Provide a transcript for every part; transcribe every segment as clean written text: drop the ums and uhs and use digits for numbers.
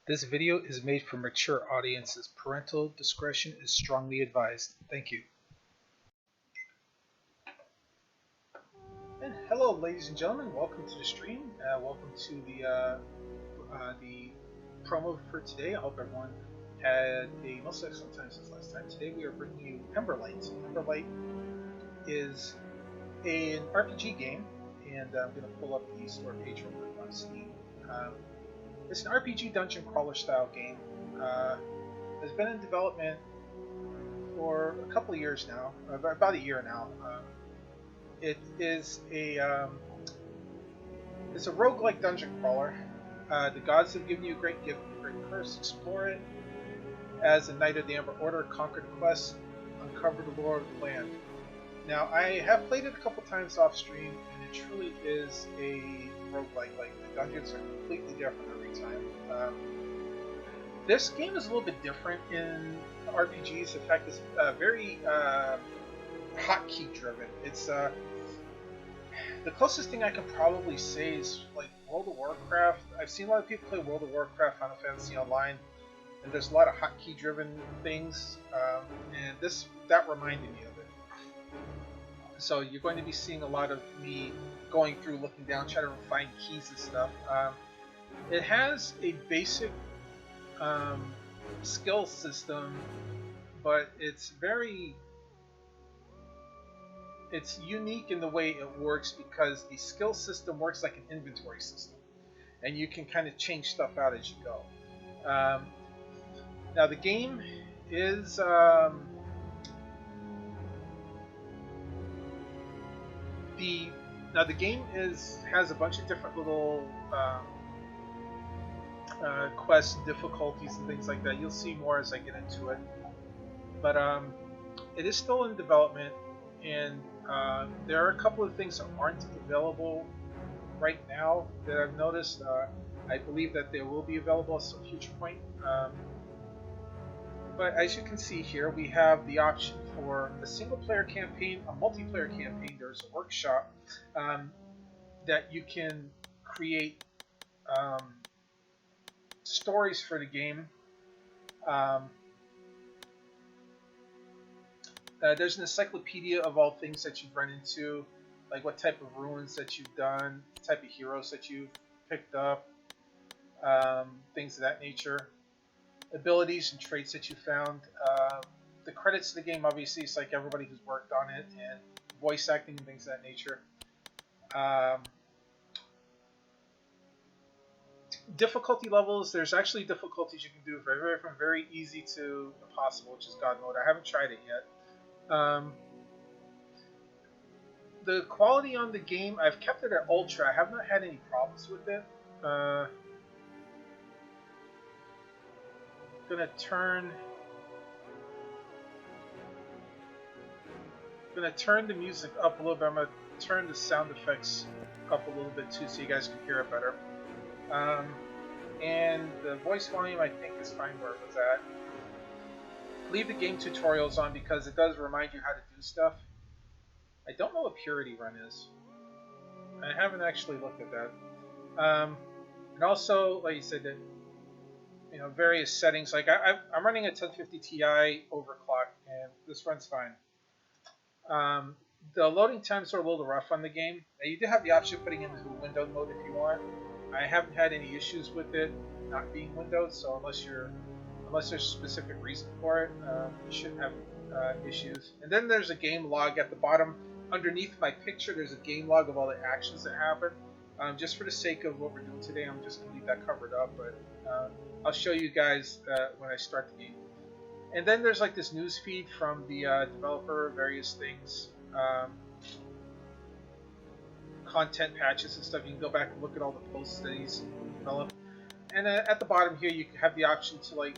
This video is made for mature audiences. Parental discretion is strongly advised. Thank you. And hello, ladies and gentlemen. Welcome to the stream. Welcome to the promo for today. I hope everyone had a most excellent time since last time. Today we are bringing you Emberlight. Emberlight is an RPG game, and I'm going to pull up the store page real quick on Steam. It's an RPG dungeon crawler style game. Has been in development for a couple of years now, about a year now. It is it's a roguelike dungeon crawler. The gods have given you a great gift, a great curse. Explore it as a knight of the Ember Order, conquer the quest, uncover the lore of the land. Now, I have played it a couple times off stream, and it truly is a roguelike. Like, the dungeons are completely different every time. This game is a little bit different in RPGs. In fact, it's very hotkey driven. It's the closest thing I can probably say is like World of Warcraft. I've seen a lot of people play World of Warcraft, Final Fantasy Online, and there's a lot of hotkey driven things, and that reminded me of it. So you're going to be seeing a lot of me going through, looking down, trying to find keys and stuff. It has a basic skill system, but it's unique in the way it works because the skill system works like an inventory system, and you can kind of change stuff out as you go. Now the game is the game has a bunch of different little quest difficulties and things like that. You'll see more as I get into it, but it is still in development, and there are a couple of things that aren't available right now that I've noticed. I believe that they will be available at some future point. But as you can see here, we have the option for a single-player campaign, a multiplayer campaign. There's a workshop that you can create stories for the game. There's an encyclopedia of all things that you've run into, like what type of ruins that you've done, the type of heroes that you've picked up, things of that nature. Abilities and traits that you found. The credits to the game, obviously, it's like everybody who's worked on it, and voice acting and things of that nature. Difficulty levels, there's actually difficulties you can do from very easy to impossible, which is God mode. I haven't tried it yet. The quality on the game, I've kept it at Ultra. I have not had any problems with it. Gonna turn the music up a little bit. I'm gonna turn the sound effects up a little bit too, so you guys can hear it better. And the voice volume, I think, is fine where it was at. Leave the game tutorials on because it does remind you how to do stuff. I don't know what Purity Run is. I haven't actually looked at that. And also, like you said, that various settings. Like I'm running a 1050 Ti overclock, and this runs fine. The loading times are a little rough on the game. Now, you do have the option of putting it into window mode if you want. I haven't had any issues with it not being windowed, so unless there's a specific reason for it, you shouldn't have issues. And then there's a game log at the bottom. Underneath my picture, there's a game log of all the actions that happen. Just for the sake of what we're doing today, I'm just going to leave that covered up, but I'll show you guys when I start the game. And then there's like this news feed from the developer, various things, content patches and stuff. You can go back and look at all the posts that he's developed. And at the bottom here, you have the option to like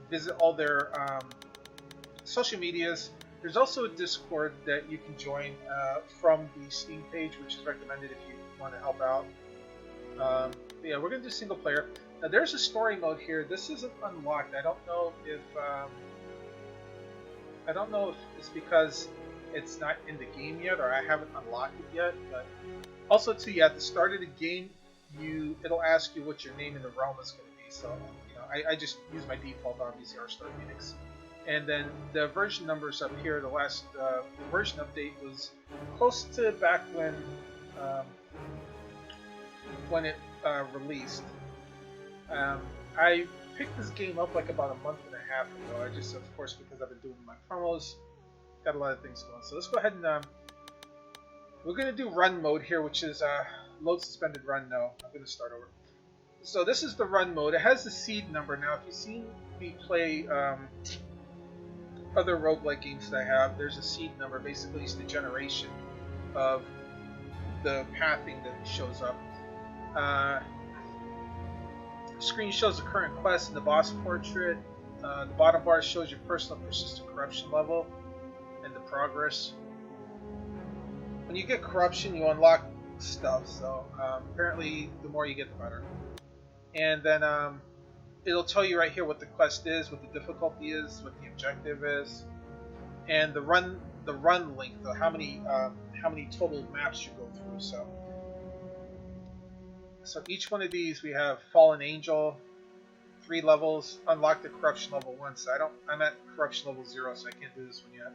visit all their social medias. There's also a Discord that you can join from the Steam page, which is recommended if you want to help out. Yeah, we're going to do single player. Now, there's a story mode here. This isn't unlocked. I don't know if it's because it's not in the game yet, or I haven't unlocked it yet. But also, too, yeah, at the start of the game, it'll ask you what your name in the realm is going to be. So I just use my default obviously R-Star Phoenix. And then the version numbers up here, the last version update was close to back when it released. I picked this game up like about a month and a half ago. I just, of course, because I've been doing my promos, got a lot of things going. So let's go ahead and we're going to do run mode here, which is load suspended run. No, I'm going to start over. So this is the run mode. It has the seed number. Now, if you've seen me play other roguelike games that I have, there's a seed number. Basically, it's the generation of the pathing that shows up. The screen shows the current quest and the boss portrait. The bottom bar shows your personal persistent corruption level and the progress. When you get corruption, you unlock stuff. So apparently, the more you get, the better. And then it'll tell you right here what the quest is, what the difficulty is, what the objective is, and the run length, so how many total maps you go through. So each one of these we have Fallen Angel, 3 levels, unlock the corruption level 1. So I'm at corruption level 0, so I can't do this one yet.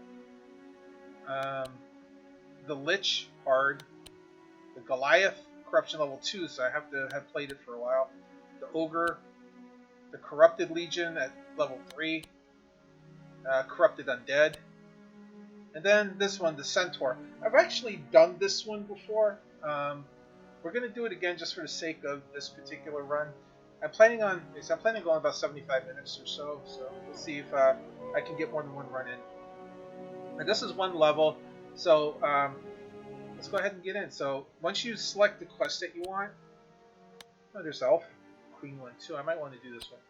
The Lich hard, the Goliath corruption level 2, so I have to have played it for a while. The Ogre, the Corrupted Legion at level 3, Corrupted Undead, and then this one, the Centaur. I've actually done this one before. We're going to do it again just for the sake of this particular run. I'm planning on going about 75 minutes or so, so we'll see if I can get more than one run in. And this is one level, so let's go ahead and get in. So once you select the quest that you want, there's Elf, Queen 1, 2. I might want to do this one.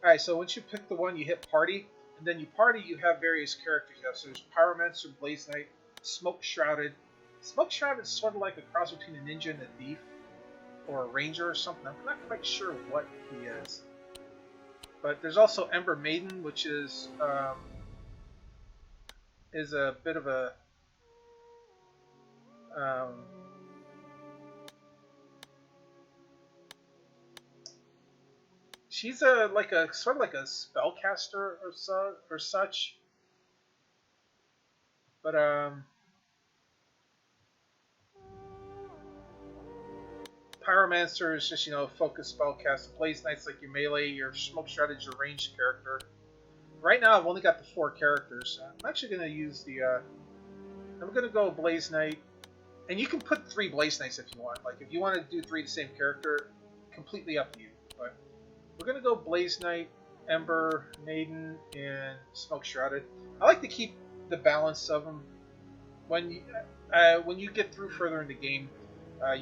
Alright, so once you pick the one, you hit Party, and then you have various characters. So there's Pyromancer, Blaze Knight, Smoke Shrouded. Smoke Shrouded is sort of like a cross between a ninja and a thief, or a ranger or something. I'm not quite sure what he is. But there's also Ember Maiden, which is a bit of a she's sort of like a spellcaster or such. But Pyromancer is just, focus spellcast. Blaze Knight's like your melee, your Smoke Shrouded, your ranged character. Right now, I've only got the 4 characters. I'm actually going to use I'm going to go Blaze Knight. And you can put 3 Blaze Knights if you want. Like, if you want to do 3 the same character, completely up to you. But we're going to go Blaze Knight, Ember Maiden, and Smoke Shrouded. I like to keep the balance of them. When you get through further in the game,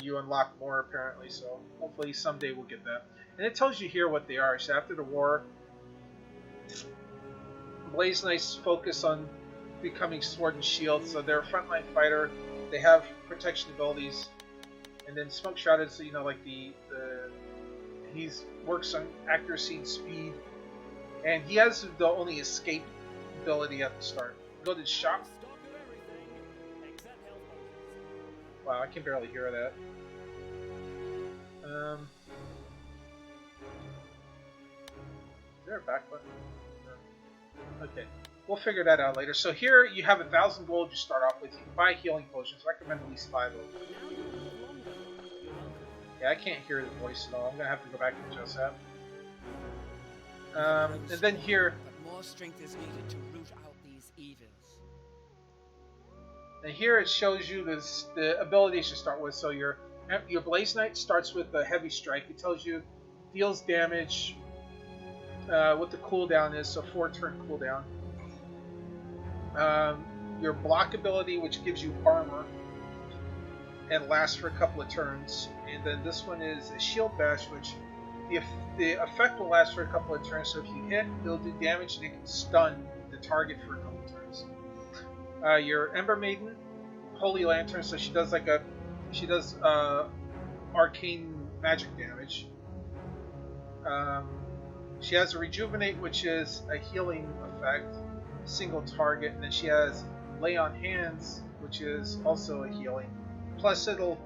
you unlock more apparently, so hopefully someday we'll get that. And it tells you here what they are. So after the war, Blaze Knights focus on becoming Sword and Shield, so they're a frontline fighter. They have protection abilities. And then Smoke Shrouded, so like he works on accuracy and speed. And he has the only escape ability at the start. Go to the shop. Wow, I can barely hear that. Is there a back button? No. Okay, we'll figure that out later. So here you have 1,000 gold you start off with. You can buy healing potions. Recommend at least 5 of them. Yeah, I can't hear the voice at all. I'm gonna have to go back and adjust that. And then here. But more strength is needed to root out these evils. And here it shows you the abilities you start with. So your Blaze Knight starts with a heavy strike. It tells you deals damage, what the cooldown is, so 4-turn cooldown. Your block ability, which gives you armor and lasts for a couple of turns. And then this one is a shield bash, which the effect will last for a couple of turns. So if you hit, it'll do damage and it can stun the target for a couple of turns. Your Ember Maiden, Holy Lantern, so she does arcane magic damage. She has a Rejuvenate, which is a healing effect, single target, and then she has Lay on Hands, which is also a healing. Plus, it'll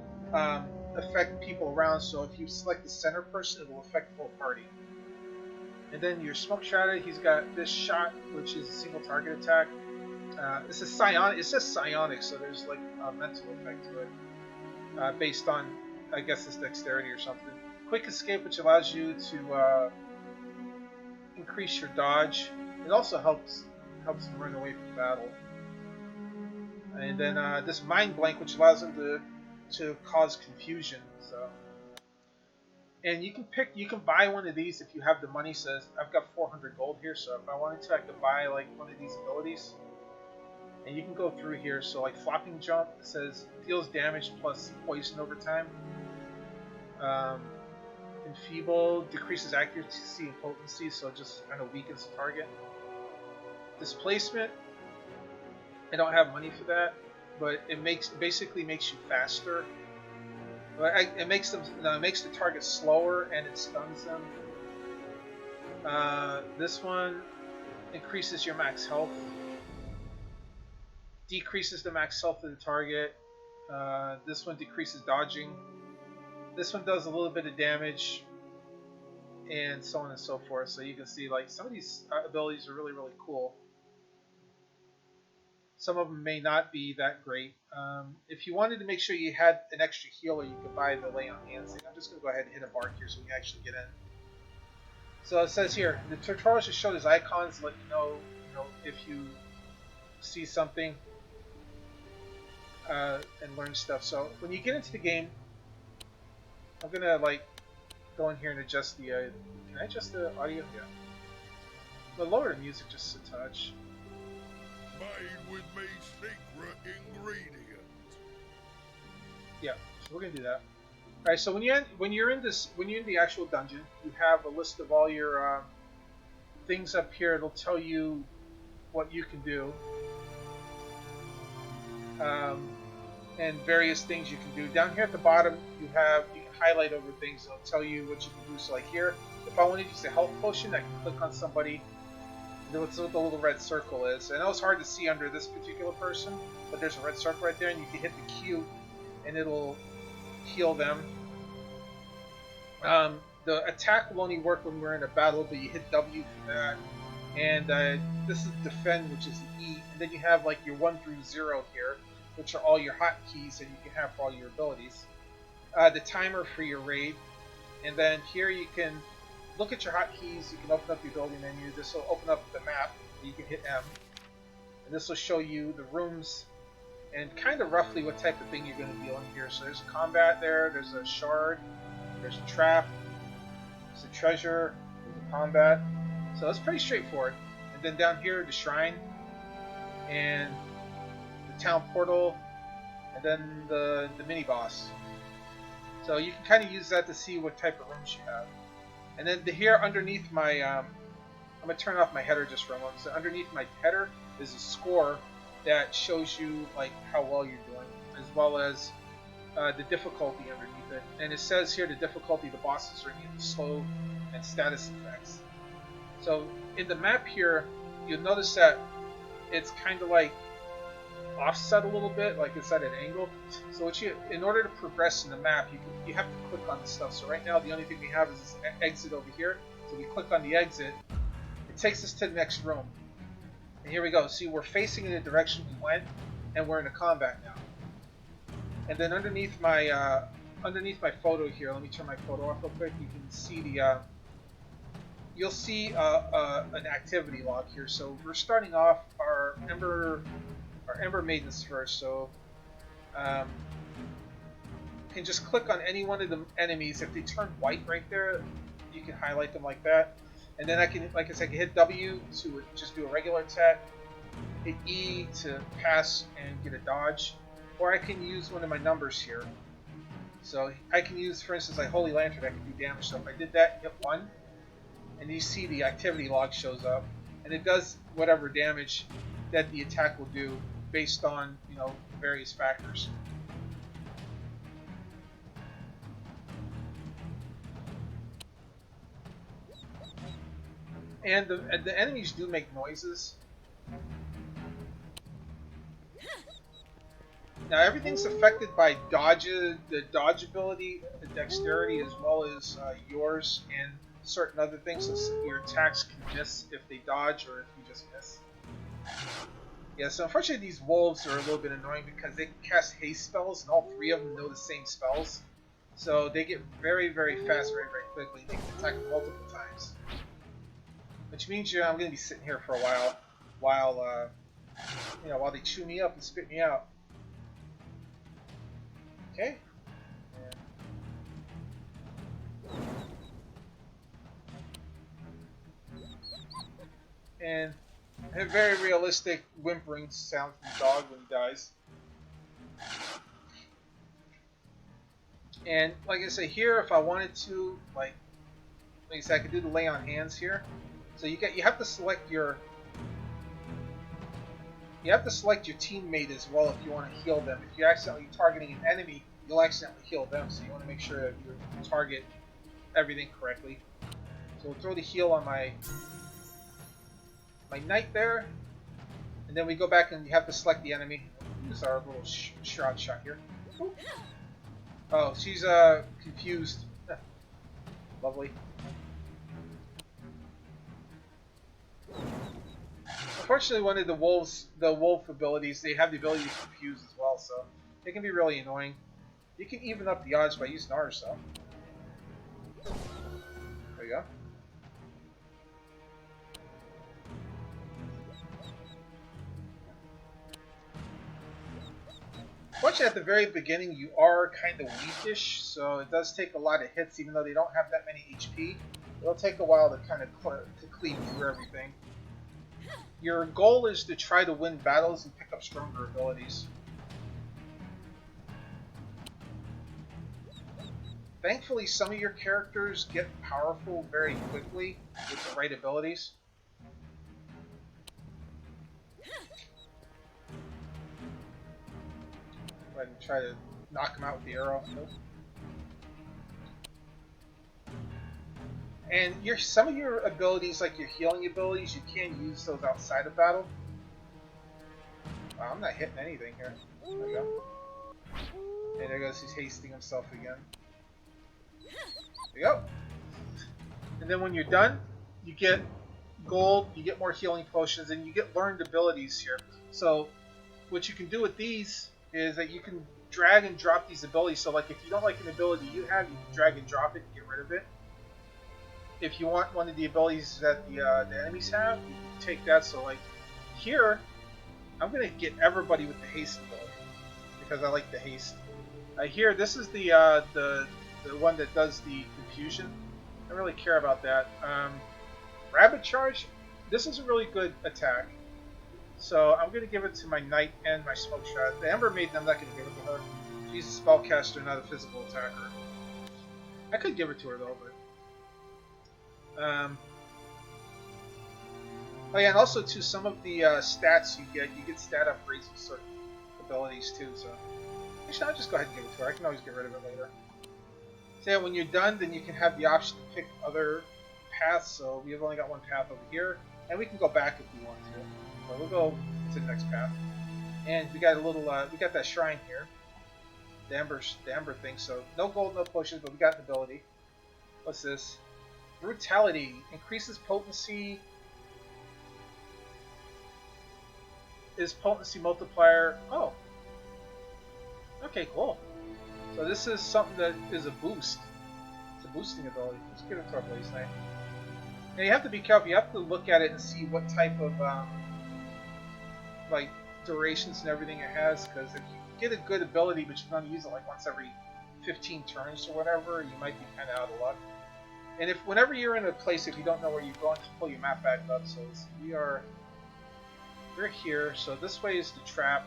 affect people around. So if you select the center person, it will affect the whole party. And then your smoke shadow, he's got this shot, which is a single target attack. This is psionic. It's just psionic, so there's like a mental effect to it, based on, I guess, this dexterity or something. Quick escape, which allows you to increase your dodge. It also helps them run away from battle. And then this mind blank, which allows them to cause confusion. So, and you can buy one of these if you have the money. Says I've got 400 gold here, so if I wanted to, I could buy like one of these abilities. And you can go through here. So like flopping jump, it says deals damage plus poison over time. Enfeeble decreases accuracy and potency, so it just kind of weakens the target. Displacement, I don't have money for that, but it basically makes you faster. It makes the target slower and it stuns them. This one increases your max health, decreases the max health of the target. This one decreases dodging. This one does a little bit of damage, and so on and so forth. So you can see like some of these abilities are really, really cool. Some of them may not be that great. If you wanted to make sure you had an extra healer, you could buy the lay on hands thing. I'm just going to go ahead and hit a mark here so we can actually get in. So it says here, the tutorial should show these icons to let you know if you see something and learn stuff. So when you get into the game, I'm going to like go in here and adjust the... can I adjust the audio? Yeah. But lower the music just a touch. Made with me secret ingredient. Yeah, so we're gonna do that. All right. So when you're in the actual dungeon, you have a list of all your things up here. It'll tell you what you can do, and various things you can do. Down here at the bottom, you can highlight over things. It'll tell you what you can do. So like here, if I wanted to use a health potion, I can click on somebody. That's what the little red circle is. I know it's hard to see under this particular person, but there's a red circle right there, and you can hit the Q, and it'll heal them. The attack will only work when we're in a battle, but you hit W for that. And this is defend, which is the E, and then you have like your 1 through 0 here, which are all your hotkeys that you can have for all your abilities. The timer for your raid, and then here you can look at your hotkeys. You can open up the ability menu. This will open up the map. You can hit M, and this will show you the rooms and kind of roughly what type of thing you're going to deal in here. So there's a combat there. There's a shard. There's a trap. There's a treasure. There's a combat. So it's pretty straightforward. And then down here, the shrine and the town portal, and then the mini boss. So you can kind of use that to see what type of rooms you have. And then here underneath my, I'm going to turn off my header just for a moment. So underneath my header is a score that shows you like how well you're doing, as well as the difficulty underneath it. And it says here the difficulty, the bosses are in slow and status effects. So in the map here, you'll notice that it's kind of like offset a little bit, like it's at an angle. So in order to progress in the map, you have to click on the stuff. So right now the only thing we have is this exit over here. So we click on the exit. It takes us to the next room. And here we go. See, we're facing in the direction we went, and we're in a combat now. And then underneath my photo here, let me turn my photo off real quick. You can see you'll see an activity log here. So we're starting off our Ember Maidens first, so you can just click on any one of the enemies. If they turn white right there, you can highlight them like that. And then I can, like I said, I can hit W to just do a regular attack, hit E to pass and get a dodge, or I can use one of my numbers here. So I can use, for instance, like Holy Lantern, I can do damage. So if I did that, hit 1, and you see the activity log shows up, and it does whatever damage that the attack will do based on, various factors. And the enemies do make noises. Now everything's affected by the dodge ability, the dexterity, as well as yours and certain other things. So your attacks can miss if they dodge or if you just miss. Yeah, so unfortunately these wolves are a little bit annoying because they can cast haste spells and all three of them know the same spells. So they get very, very fast, very, very quickly. They can attack multiple times. Which means I'm going to be sitting here for a while while they chew me up and spit me out. Okay. And a very realistic whimpering sound from the dog when he dies. And like I say here, if I wanted to, like I said, I could do the lay on hands here. So you have to select your teammate as well if you want to heal them. If you're accidentally targeting an enemy, you'll accidentally heal them. So you want to make sure that you target everything correctly. So we'll throw the heal on my knight there, and then we go back and you have to select the enemy. Use our little shroud shot here. Ooh. Oh, she's confused. Lovely. Unfortunately, one of the wolf abilities, they have the ability to confuse as well, so it can be really annoying. You can even up the odds by using ours, though. There you go. Fortunately, at the very beginning, you are kind of weakish, so it does take a lot of hits, even though they don't have that many HP. It'll take a while to kind of clean through everything. Your goal is to try to win battles and pick up stronger abilities. Thankfully, some of your characters get powerful very quickly with the right abilities. Go ahead and try to knock him out with the arrow. Nope. And some of your abilities, like your healing abilities, you can use those outside of battle. Wow, I'm not hitting anything here. There we go. And there goes, he's hasting himself again. There you go. And then when you're done, you get gold, you get more healing potions, and you get learned abilities here. So what you can do with these is that you can drag and drop these abilities. So like if you don't like an ability you have, you can drag and drop it and get rid of it. If you want one of the abilities that the enemies have, you can take that. So like here, I'm going to get everybody with the haste ability because I like the haste. Here, this is the one that does the confusion. I don't really care about that. Rabbit Charge, this is a really good attack. So I'm going to give it to my Knight and my Smoke Shot. The Ember Maiden, I'm not going to give it to her. She's a spellcaster, not a physical attacker. I could give it to her though, but... oh yeah, and also too, some of the stats you get stat upgrades with certain abilities too, so... Actually, I'll just go ahead and give it to her. I can always get rid of it later. So yeah, when you're done, then you can have the option to pick other paths, so we've only got one path over here, and we can go back if we want to. So we'll go to the next path. And we got a little, we got that shrine here. The Ember thing, so no gold, no potions, but we got an ability. What's this? Brutality increases potency. Is potency multiplier? Oh, okay, cool. So this is something that is a boost. It's a boosting ability. Let's give it to our Blaze Knight. Now you have to be careful. You have to look at it and see what type of like durations and everything it has. Because if you get a good ability, but you're going to use it like once every 15 turns or whatever, you might be kind of out of luck. And whenever you're in a place, if you don't know where you're going, just pull your map back up. So we're here. So this way is the trap.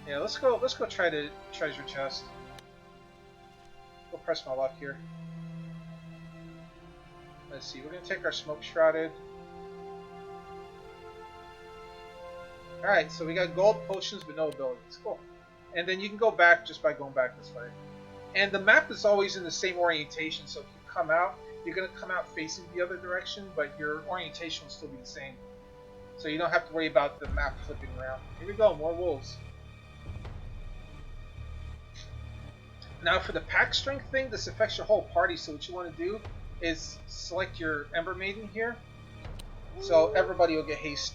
Yeah, let's go try the treasure chest. Go press my luck here. Let's see, we're gonna take our smoke shrouded. Alright, so we got gold potions but no abilities. Cool. And then you can go back just by going back this way. And the map is always in the same orientation, so if you come out, you're gonna come out facing the other direction, but your orientation will still be the same. So you don't have to worry about the map flipping around. Here we go, more wolves. Now for the pack strength thing, this affects your whole party, so what you want to do is select your Ember Maiden here, so everybody will get haste.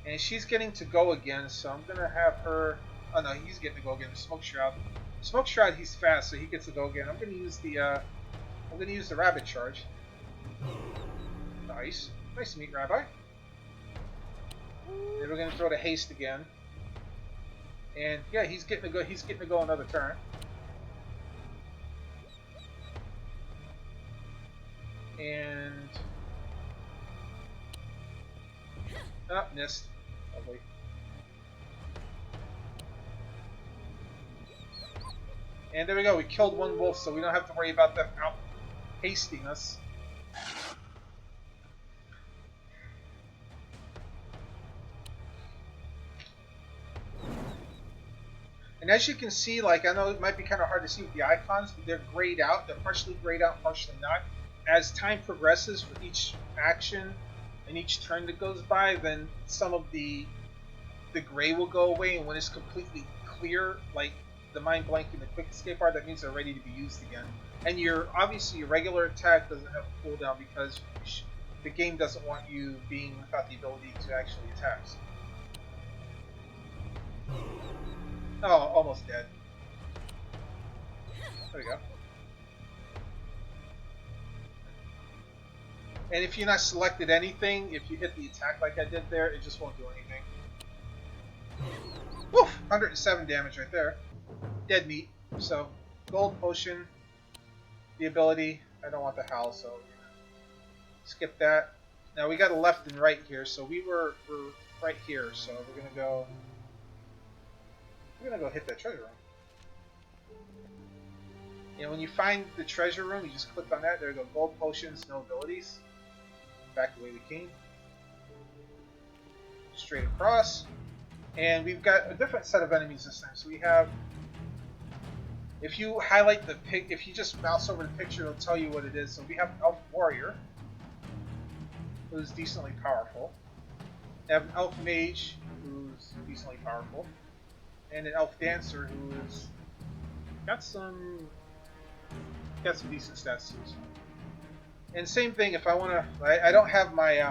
And she's getting to go again, so I'm going to have her... Oh no, he's getting to go again, the Smoke Shroud. Smoke Shroud, he's fast, so he gets to go again. I'm going to use the Rabbit Charge. Nice. Nice to meet Rabbi. Then we're going to throw the haste again, and yeah, he's getting to go. He's getting to go another turn. And missed. Lovely. And there we go. We killed one wolf, so we don't have to worry about them out hasting us. And as you can see, like, I know it might be kind of hard to see with the icons, but they're grayed out. They're partially grayed out, partially not. As time progresses for each action and each turn that goes by, then some of the gray will go away, and when it's completely clear, like the mind blank and the quick escape bar, that means they're ready to be used again. And obviously your regular attack doesn't have a cooldown because the game doesn't want you being without the ability to actually attack. Oh, almost dead. There we go. And if you're not selected anything, if you hit the attack like I did there, it just won't do anything. Woof! 107 damage right there. Dead meat. So, gold potion, the ability. I don't want the howl, so skip that. Now we got a left and right here, so we're right here, so we're gonna go. We're gonna go hit that treasure room. And when you find the treasure room, you just click on that. There you go. Gold potions, no abilities. Back the way we came. Straight across. And we've got a different set of enemies this time. So we have... If you highlight the pic, if you just mouse over the picture, it'll tell you what it is. So we have an Elf Warrior, who's decently powerful. We have an Elf Mage, who's decently powerful. And an Elf Dancer, who's got some decent stats too. So. And same thing, if I want to, I don't have my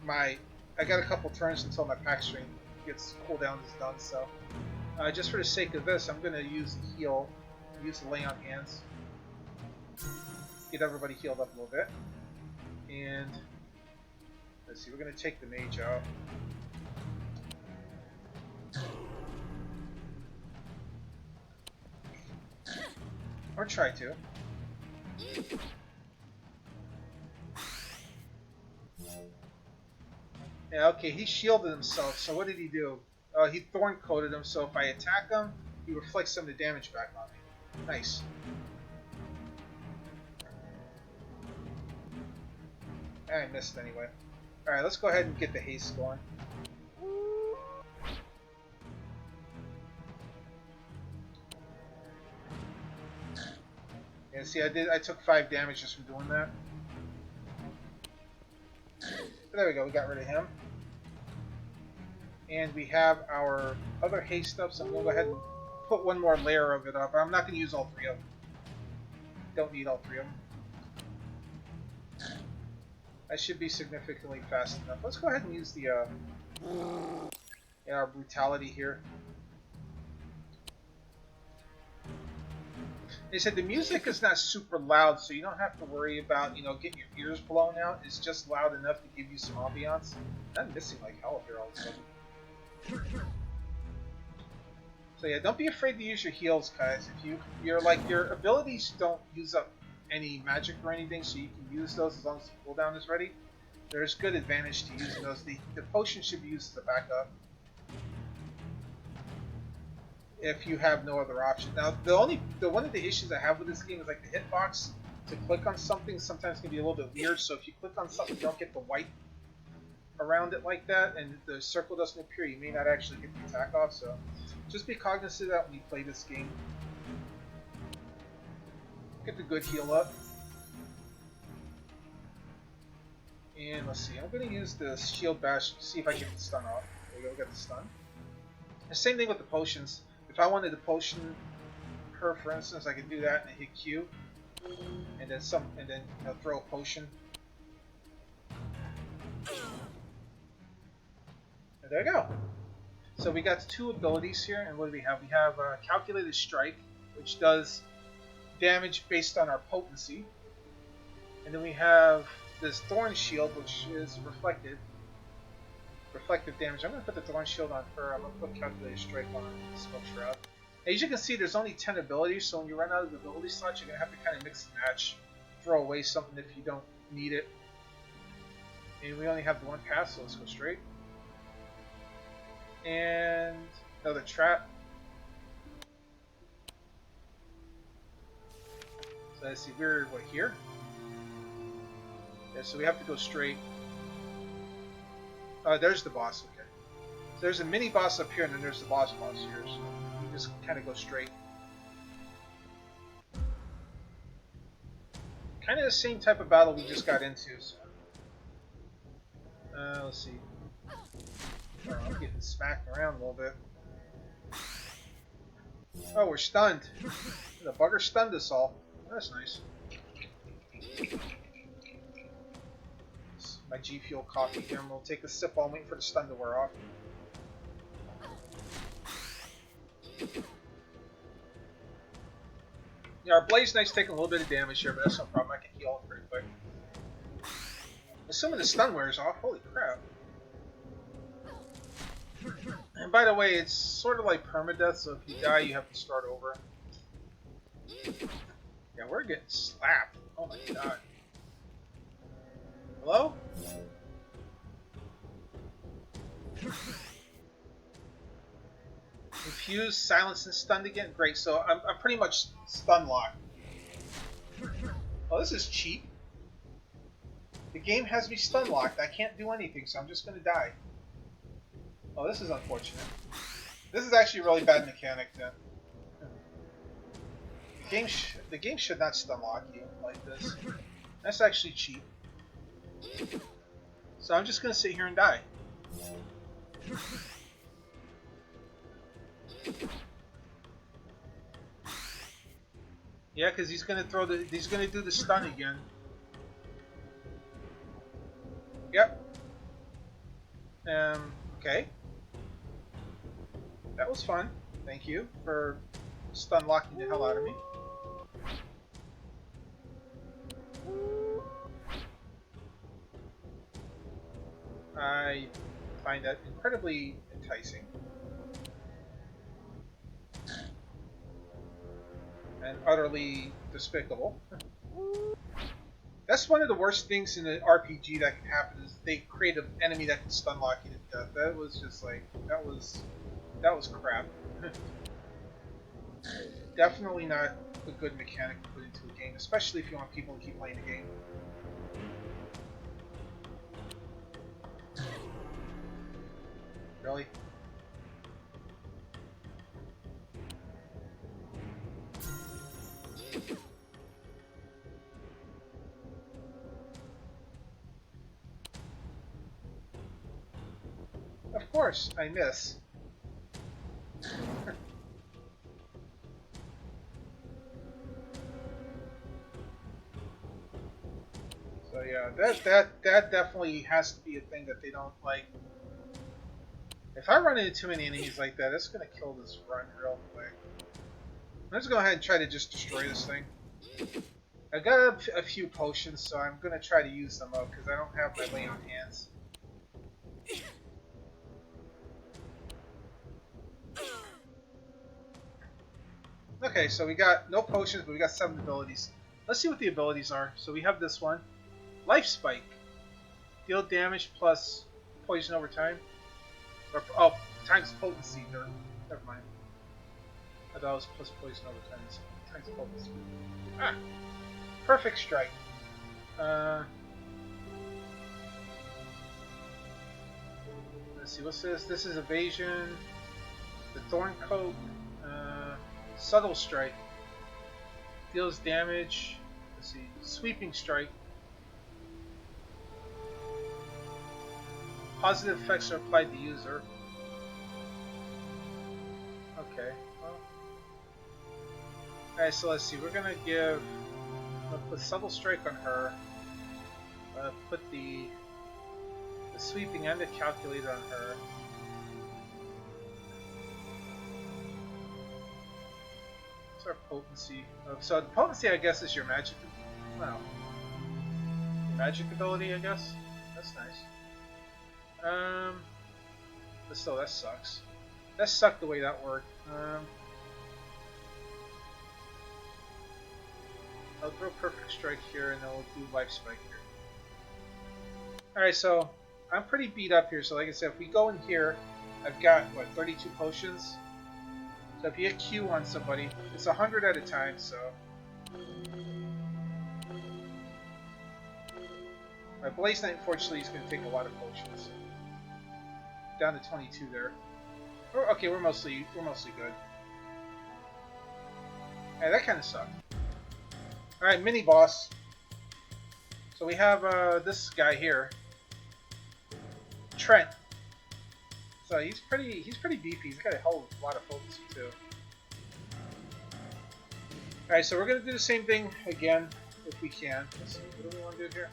I got a couple turns until my pack strength gets cooldown is done. So just for the sake of this, I'm going to use the heal, use the lay on hands, get everybody healed up a little bit, and let's see, we're going to take the mage out. Or try to. Yeah, okay, he shielded himself, so what did he do? He thorn coated him, so if I attack him, he reflects some of the damage back on me. Nice. I missed anyway. Alright, let's go ahead and get the haste going. Yeah, see, I took 5 damage just from doing that. There we go, we got rid of him. And we have our other haste up, so I'm going to go ahead and put one more layer of it up. I'm not going to use all 3 of them. Don't need all 3 of them. I should be significantly fast enough. Let's go ahead and use the our brutality here. They said the music is not super loud, so you don't have to worry about, getting your ears blown out. It's just loud enough to give you some ambiance. I'm missing like hell here all of a sudden. So yeah, don't be afraid to use your heals, guys. If your abilities don't use up any magic or anything, so you can use those as long as the cooldown is ready. There's good advantage to using those. The potion should be used as a backup if you have no other option. Now, one of the issues I have with this game is like the hitbox to click on something sometimes can be a little bit weird. So if you click on something, you don't get the white around it like that, and the circle doesn't appear, you may not actually get the attack off. So just be cognizant of that when you play this game. Get the good heal up. And let's see, I'm going to use the shield bash to see if I get the stun off. There we go, get the stun. The same thing with the potions. If I wanted to potion her, for instance, I could do that and hit Q, and then throw a potion. And there you go. So we got 2 abilities here, and what do we have? We have Calculated Strike, which does damage based on our potency, and then we have this Thorn Shield, which is reflective damage. I'm going to put the Thorn Shield on her. I'm going to put Calculated Strike on Smoke Shroud. As you can see, there's only 10 abilities, so when you run out of ability slots, you're going to have to kind of mix and match, throw away something if you don't need it. And we only have the one pass, so let's go straight. And another trap. So let's see, we're here? Yeah, so we have to go straight. There's the boss, okay. So there's a mini boss up here, and then there's the boss here, so we just kind of go straight. Kind of the same type of battle we just got into, so. Let's see. Oh, I'm getting smacked around a little bit. Oh, we're stunned. The bugger stunned us all. That's nice. My G Fuel coffee here, and we'll take a sip while I'm waiting for the stun to wear off. Yeah, our Blaze Knight's taking a little bit of damage here, but that's no problem. I can heal him pretty quick. Assuming the stun wears off, holy crap. And by the way, it's sort of like permadeath, so if you die, you have to start over. Yeah, we're getting slapped. Oh my god. Hello? Confused, silence, and stunned again? Great, so I'm pretty much stun locked. Oh, this is cheap. The game has me stun locked. I can't do anything, so I'm just gonna die. Oh, this is unfortunate. This is actually a really bad mechanic, then. The game should not stun lock you like this. That's actually cheap. So I'm just gonna sit here and die. Yeah, because he's gonna do the stun again. Yep. Okay. That was fun. Thank you for stun locking the hell out of me. I find that incredibly enticing. And utterly despicable. That's one of the worst things in an RPG that can happen is they create an enemy that can stun lock you to death. That was just like that was crap. Definitely not a good mechanic to put into a game, especially if you want people to keep playing the game. Really? Of course, I miss. So yeah, that definitely has to be a thing that they don't like. If I run into too many enemies like that, it's gonna kill this run real quick. I'm just gonna go ahead and try to just destroy this thing. I got a few potions, so I'm gonna try to use them up because I don't have my lay on hands. Okay, so we got no potions, but we got 7 abilities. Let's see what the abilities are. So we have this one. Life Spike. Deal damage plus poison over time. Or, oh, times potency. Never mind. I thought it was plus poison over time. So times potency. Ah! Perfect Strike. Let's see, what's this? This is Evasion. The Thorn Coat. Subtle Strike. Deals damage. Let's see. Sweeping strike. Positive effects are applied to user. Okay. Well. Alright, so let's see. We're gonna put subtle strike on her. Put the sweeping and the calculator on her. What's our potency? So the potency, I guess, is your magic. Wow. Magic ability, I guess. That's nice. But still, that sucks. That sucked the way that worked. I'll throw Perfect Strike here, and then we'll do Life Spike here. Alright, so I'm pretty beat up here, so like I said, if we go in here, I've got, what, 32 potions? So if you hit Q on somebody, it's 100 at a time, so... My Blaze Knight, unfortunately, is going to take a lot of potions. Down to 22 there. Okay, we're mostly good. Hey, that kind of sucked. Alright, mini boss. So we have this guy here, Trent. So he's pretty beefy. He's got a hell of a lot of potency too. Alright, so we're gonna do the same thing again if we can. Let's see, what do we want to do here?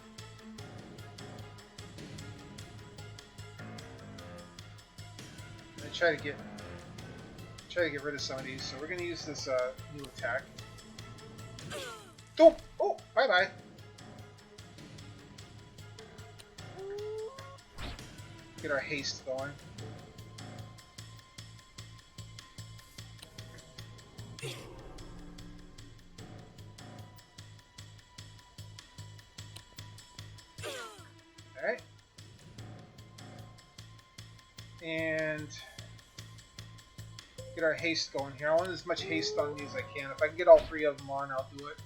I'm gonna try to get rid of some of these. So we're gonna use this new attack. Oh, bye bye. Get our haste going. Alright. And get our haste going here. I want as much haste on me as I can. If I can get all three of them on, I'll do it.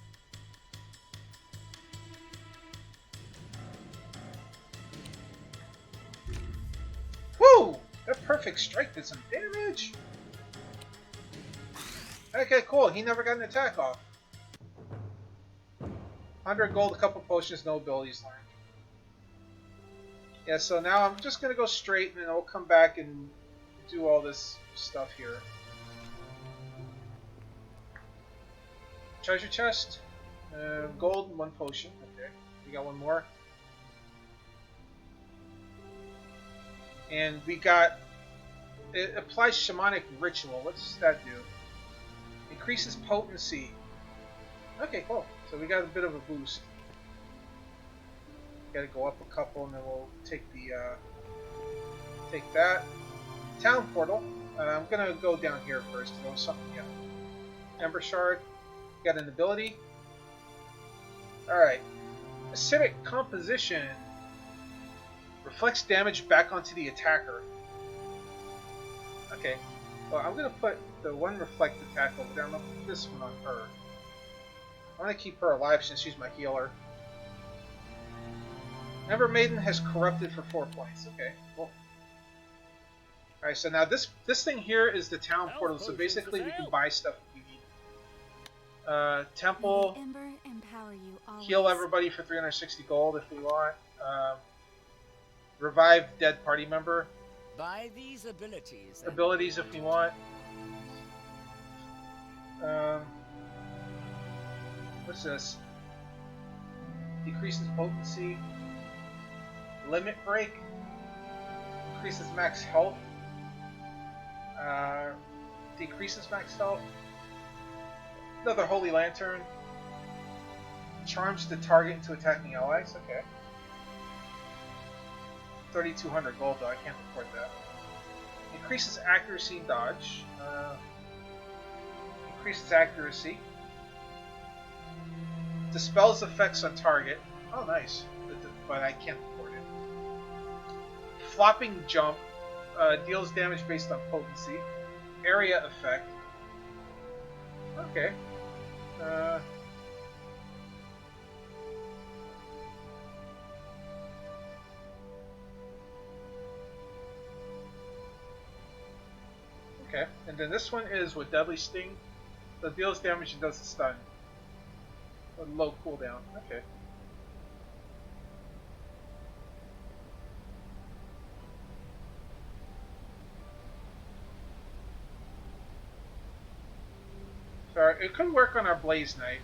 Woo! That Perfect Strike did some damage! Okay, cool. He never got an attack off. 100 gold, a couple potions, no abilities learned. Yeah, so now I'm just going to go straight and then I'll come back and do all this stuff here. Treasure chest. Gold and 1 potion. Okay, we got one more. And we got... It applies Shamanic Ritual. What does that do? Increases potency. Okay, cool. So we got a bit of a boost. Gotta go up a couple and then we'll take that. Town Portal. I'm gonna go down here first. There was something, yeah. Ember Shard. Got an ability. Alright. Acidic Composition. Reflects damage back onto the attacker. Okay. Well, I'm gonna put the one reflect attack over there. I'm gonna put this one on her. I want to keep her alive since she's my healer. Ember Maiden has corrupted for 4 points. Okay, cool. Alright, so now this thing here is the town portal, so basically we can buy stuff if we need. Temple. Ember empower you always. Heal everybody for 360 gold if we want. Revive dead party member. Buy these abilities. Abilities if we want. What's this? Decreases potency. Limit break. Increases max health. Decreases max health. Another Holy Lantern. Charms the target into attacking allies. Okay. 3,200 gold though. I can't afford that. Increases accuracy and dodge. Increases accuracy. Dispels effects on target. Oh, nice. But I can't afford it. Flopping jump. Deals damage based on potency. Area effect. Okay. Okay, and then this one is with Deadly Sting. So it deals damage and does a stun. A low cooldown. Okay. So it could work on our Blaze Knight.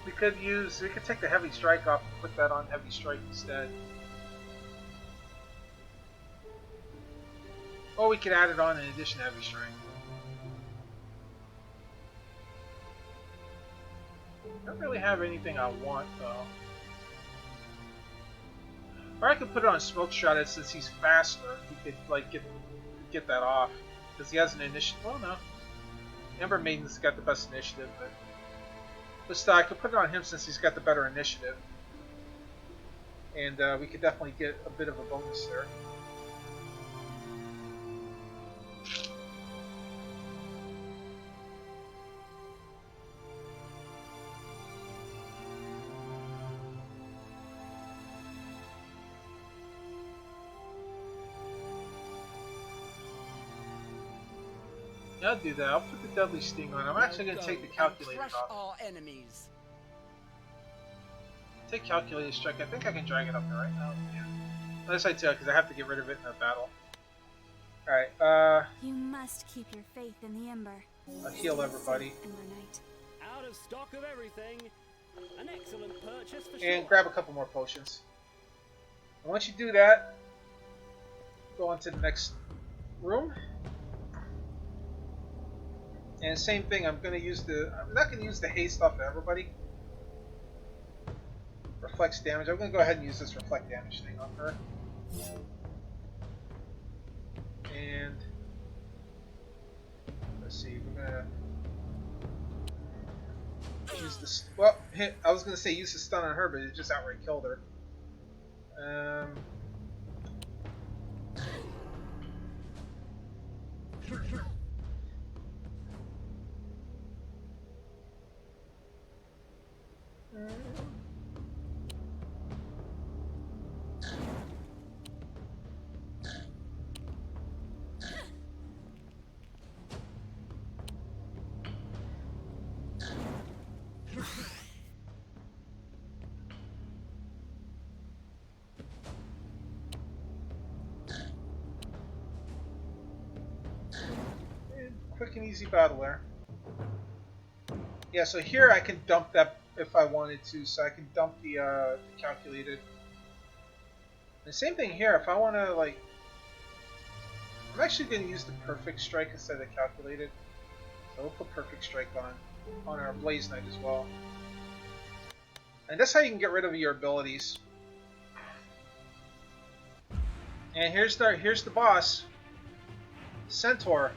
We could take the Heavy Strike off and put that on Heavy Strike instead. Or we could add it on in addition to Heavy Strike. I don't really have anything I want though. Or I could put it on Smoke Shrouded since he's faster. He could like get that off because he has an initiative. Well, no, Ember Maiden's got the best initiative, but still, I could put it on him since he's got the better initiative, and we could definitely get a bit of a bonus there. Yeah, I'll do that. I'll put the Deadly Sting on. I'm actually going to take the Calculated off. Our enemies. Take Calculated Strike. I think I can drag it up there right now. Yeah. Unless I do, because I have to get rid of it in a battle. Alright, You must keep your faith in the Ember. I'll heal everybody. Out of stock of everything. An excellent purchase for sure. And grab a couple more potions. And once you do that, go on to the next room. And same thing, I'm not going to use the haste off of everybody. Reflects damage. I'm going to go ahead and use this reflect damage thing on her. And let's see, we're going to use this. Well, I was going to say use the stun on her, but it just outright killed her. Quick and easy battle there. Yeah, so here I can dump that if I wanted to, so I can dump the Calculated. The same thing here, if I want to, like... I'm actually going to use the Perfect Strike instead of the Calculated. So we'll put Perfect Strike on our Blaze Knight as well. And that's how you can get rid of your abilities. And here's the boss. Centaur.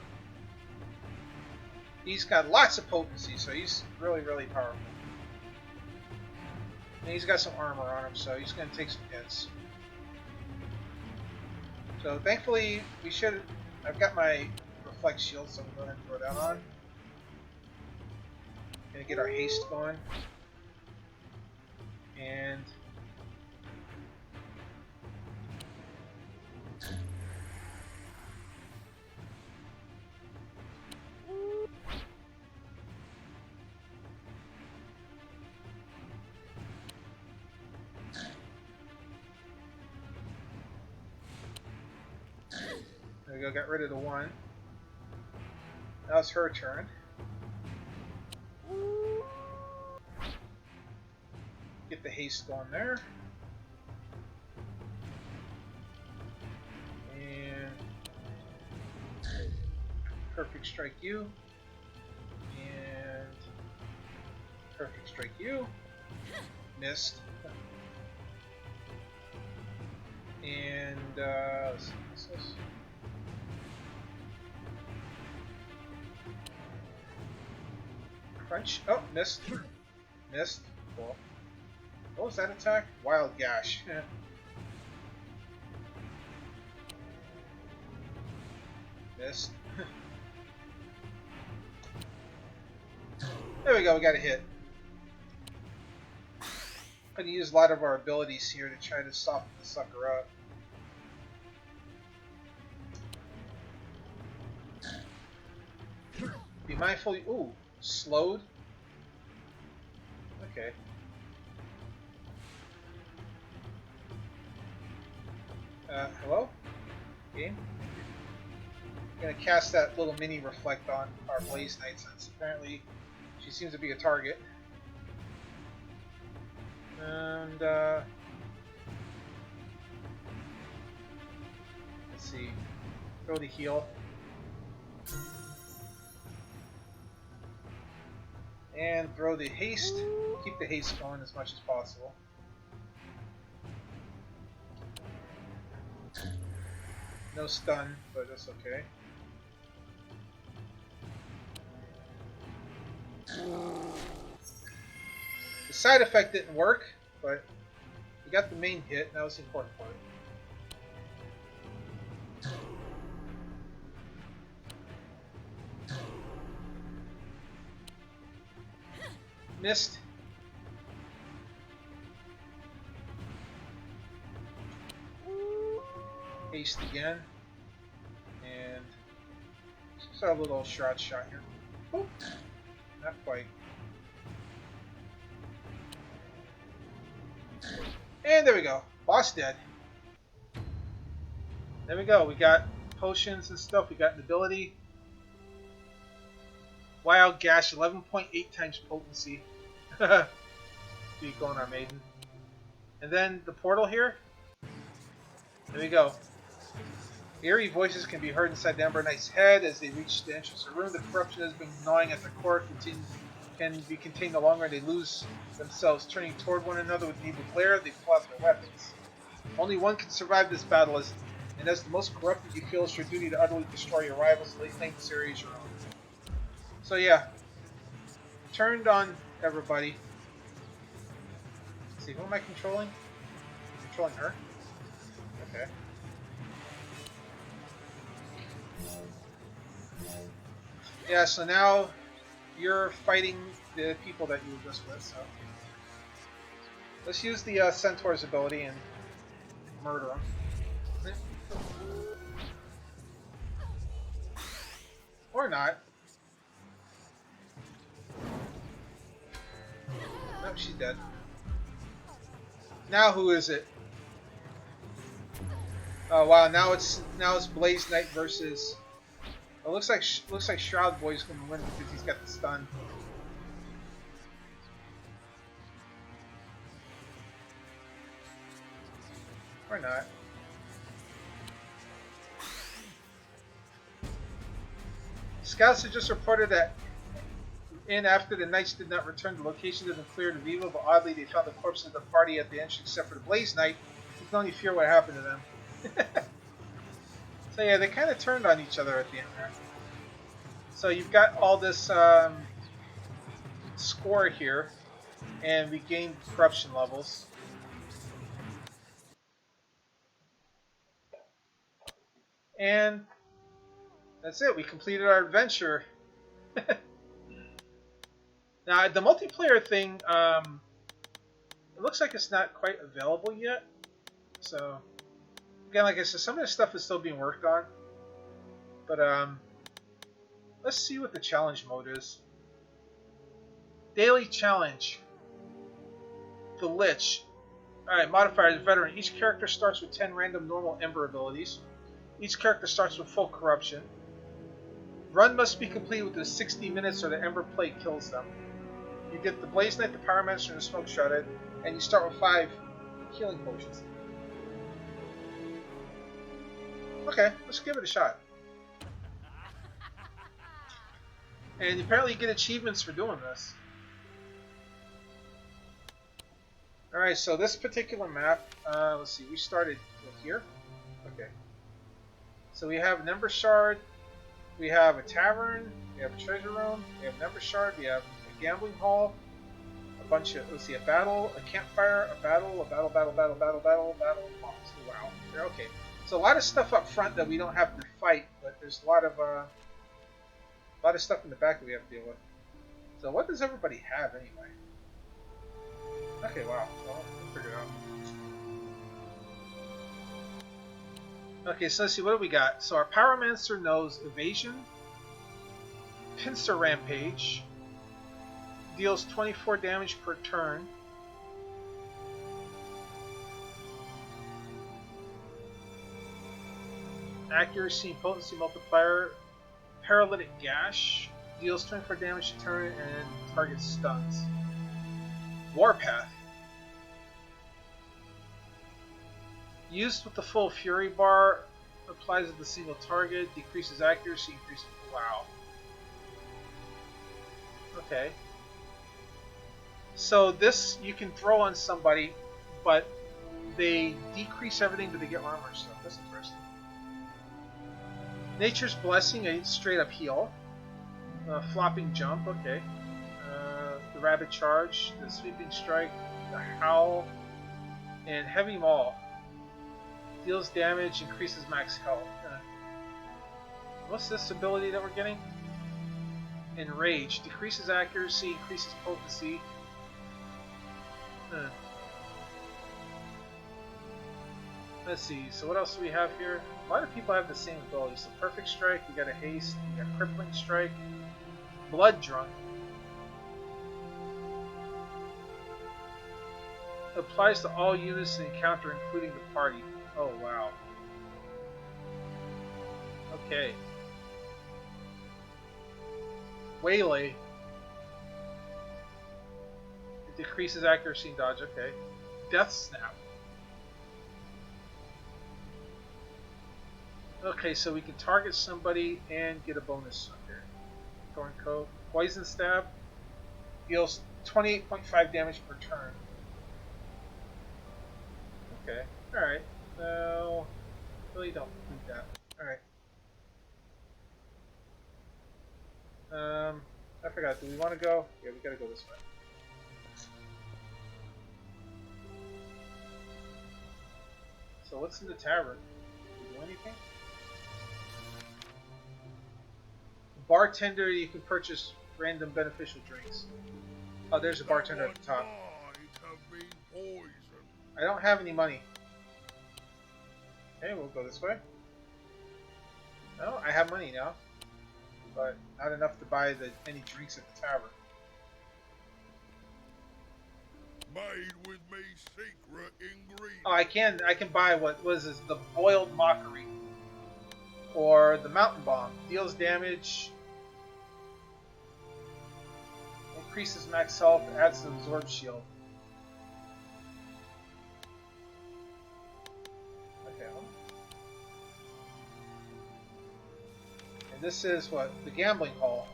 He's got lots of potency, so he's really, really powerful. And he's got some armor on him, so he's going to take some hits. So thankfully, I've got my Reflect Shield, so I'm going to go ahead and throw that on. Going to get our haste going. And... there we go, got rid of the one. Now it's her turn. Get the haste going there. And Perfect Strike you. And Perfect Strike you. Missed. And let's see, what's this? Crunch. Oh, missed. Missed. Cool. What was that attack? Wild Gash. Missed. There we go, we got a hit. Gonna use a lot of our abilities here to try to soften the sucker up. Be mindful. Ooh, slowed. Okay. Hello? Game? I'm gonna cast that little mini reflect on our Blaze Knight since apparently she seems to be a target. And, let's see. Throw the heal. And throw the haste. Keep the haste going as much as possible. No stun, but that's okay. The side effect didn't work, but we got the main hit, and that was the important part. Missed. Haste again. And just a little shroud shot here. Oop. Not quite. And there we go. Boss dead. There we go. We got potions and stuff. We got an ability. Wild Gash, 11.8 times potency. Be going our maiden. And then the portal here. There we go. Eerie voices can be heard inside the Ember Knight's head as they reach the entrance of the room. The corruption has been gnawing at their core. Can be contained no longer. They lose themselves, turning toward one another with an evil glare. They pull out their weapons. Only one can survive this battle, and as the most corrupted you feel, it's your duty to utterly destroy your rivals. The late night series your own. So yeah, turned on everybody. Let's see, who am I controlling? I'm controlling her. Okay. Yeah, so now you're fighting the people that you were just with, so let's use the Centaur's ability and murder them. Or not. Nope, she's dead. Now who is it? Oh wow, now it's Blaze Knight versus. It looks like Shroud Boy's gonna win because he's got the stun. Or not. Scouts have just reported that after the Knights did not return, the location had been cleared of evil, but oddly they found the corpses of the party at the entrance except for the Blaze Knight. You can only fear what happened to them. So yeah, they kind of turned on each other at the end there. So you've got all this score here, and we gained corruption levels. And that's it. We completed our adventure. Now the multiplayer thing, it looks like it's not quite available yet. So again, like I said, some of this stuff is still being worked on. But let's see what the challenge mode is. Daily challenge. The Lich. Alright, modifiers, veteran. Each character starts with 10 random normal Ember abilities. Each character starts with full corruption. Run must be completed within 60 minutes or the Ember Plate kills them. You get the Blaze Knight, the Pyromancer, and the Smoke Shrouded, and you start with 5 healing potions. Okay, let's give it a shot. And apparently you get achievements for doing this. Alright, so this particular map, let's see, we started with here. Okay. So we have an Ember Shard, we have a tavern, we have a treasure room, we have an Ember Shard, we have a gambling hall, a bunch of, let's see, a battle, a campfire, a battle, wow. They're okay. So a lot of stuff up front that we don't have to fight, but there's a lot of stuff in the back that we have to deal with. So what does everybody have anyway? Okay, wow. Well, we'll figure it out. Okay, so let's see, what do we got? So our Pyromancer knows evasion, Pincer Rampage. Deals 24 damage per turn. Accuracy and potency multiplier. Paralytic Gash. Deals 24 damage per turn and target stuns. Warpath. Used with the full Fury bar. Applies with a single target. Decreases accuracy. Increases. Wow. Okay. So this you can throw on somebody, but they decrease everything, but they get armor stuff. That's interesting. Nature's Blessing, a straight up heal. Flopping Jump, okay. The Rapid Charge, the Sweeping Strike, the Howl, and Heavy Maul. Deals damage, increases max health. What's this ability that we're getting? Enrage, decreases accuracy, increases potency. Let's see, so what else do we have here? A lot of people have the same abilities. So Perfect Strike, we got a Haste, we got Crippling Strike, Blood Drunk. Applies to all units in the encounter, including the party. Oh, wow. Okay. Waylay. It decreases accuracy and dodge, okay. Death Snap. Okay, so we can target somebody and get a bonus on here. Thorn Coat. Poison Stab. Deals 28.5 damage per turn. Okay, alright. No, really don't need that. Alright. I forgot, do we want to go? Yeah, we gotta go this way. So what's in the tavern? Do we do anything? Bartender, you can purchase random beneficial drinks. Oh, there's a bartender at the top. I don't have any money. Okay, we'll go this way. No, I have money now. But not enough to buy any drinks at the tavern. Made with me secret ingredient. Oh, I can buy what was this? The Boiled Mockery. Or the Mountain Bomb. Deals damage. Increases max health. Adds an Absorb Shield. Okay. And this is what? The Gambling Hall.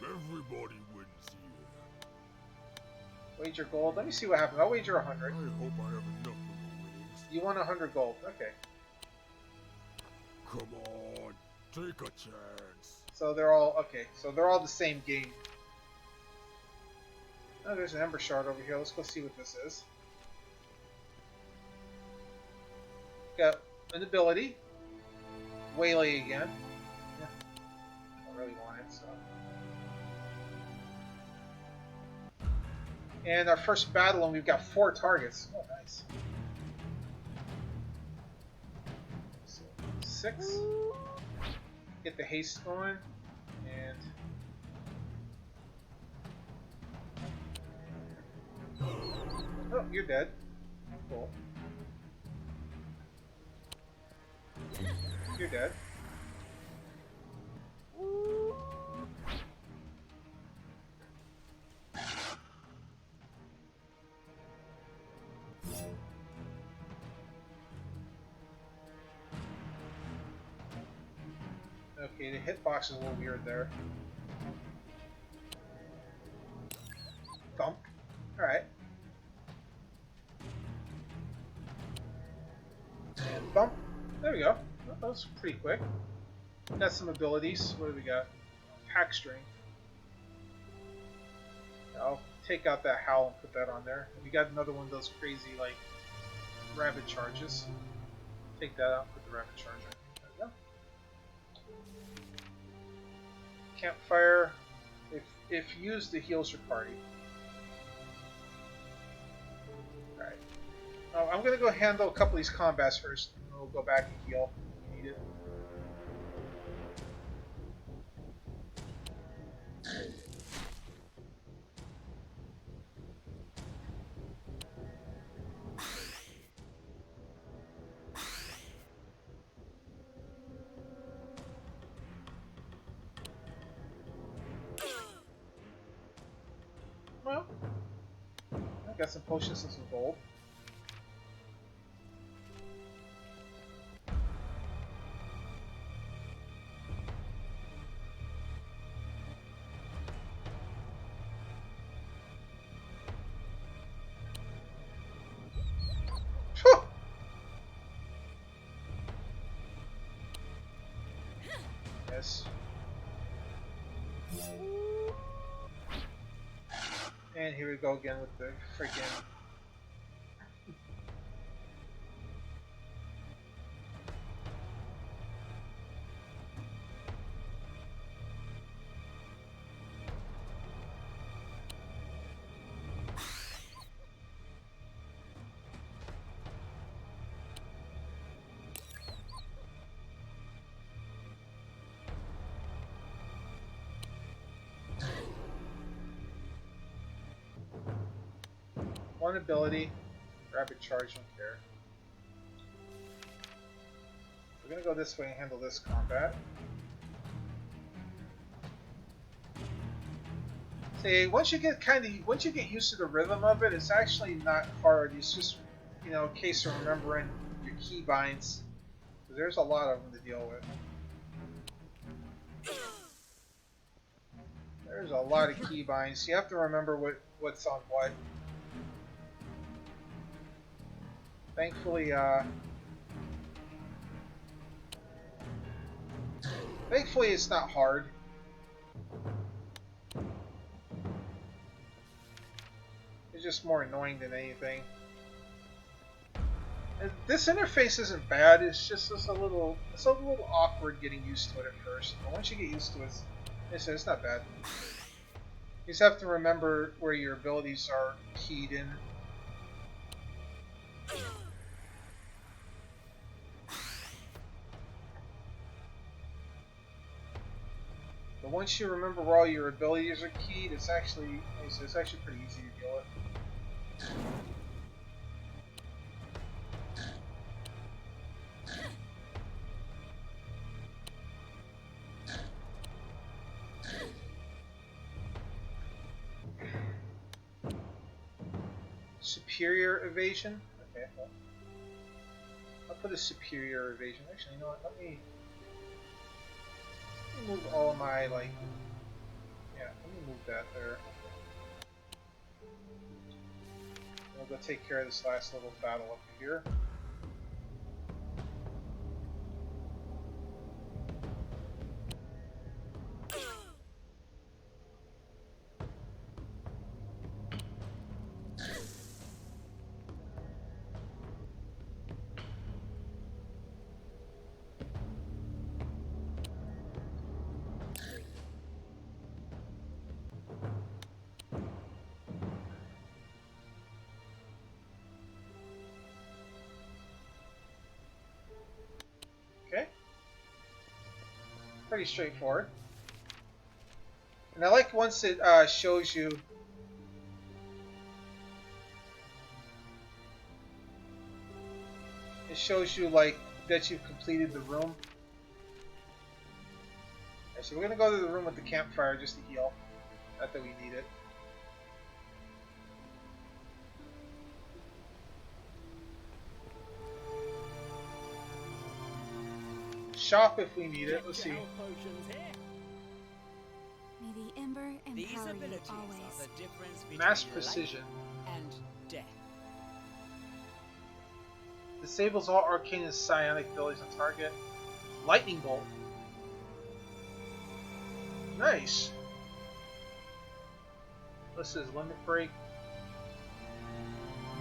Everybody wins here. Wager gold. Let me see what happens. I'll wager 100. I hope I have enough of the winnings. You want 100 gold. Okay. Come on, take a chance. So they're all okay. So they're all the same game. Oh, there's an Ember Shard over here. Let's go see what this is. Got an ability. Waylay again. Yeah. Don't really want it, so. And our first battle, and we've got 4 targets. Oh, nice. So, 6. Get the haste going, and oh, you're dead. Cool. You're dead. Okay, the hitbox is a little weird there. Thump. Alright. And bump. There we go. Oh, that was pretty quick. Got some abilities. What do we got? Pack Strength. I'll take out that Howl and put that on there. We got another one of those crazy, like, rapid charges. Take that out and put the rapid charge on. There we go. Campfire. If used, it heals your party. Alright. I'm going to go handle a couple of these combats first, and then we'll go back and heal if we need it. well. I got some potions and some gold. Phew! Yes. And here we go again with the freaking. One ability, rapid charge, don't care. We're gonna go this way and handle this combat. See, once you get used to the rhythm of it, it's actually not hard. It's just, you know, a case of remembering your keybinds. There's a lot of them to deal with. There's a lot of keybinds. You have to remember what's on what. Thankfully, it's not hard. It's just more annoying than anything. And this interface isn't bad. It's a little awkward getting used to it at first. But once you get used to it, it's not bad. You just have to remember where your abilities are keyed in. But once you remember where all your abilities are keyed, it's actually pretty easy to deal with. Superior evasion? Okay, well, I'll put a superior evasion. Actually, you know what? Let me move all of my, like, yeah, let me move that there. We'll go take care of this last little battle up here. Okay. Pretty straightforward. And I like once it shows you like that you've completed the room. Okay, so we're gonna go to the room with the campfire just to heal. Not that we need it. Shop if we need it. Let's see. Gel potions here. May the Ember These empower you abilities are always. the difference between Mass life precision. and death. Disables all arcane and psionic abilities on target. Lightning bolt. Nice. This is limit break.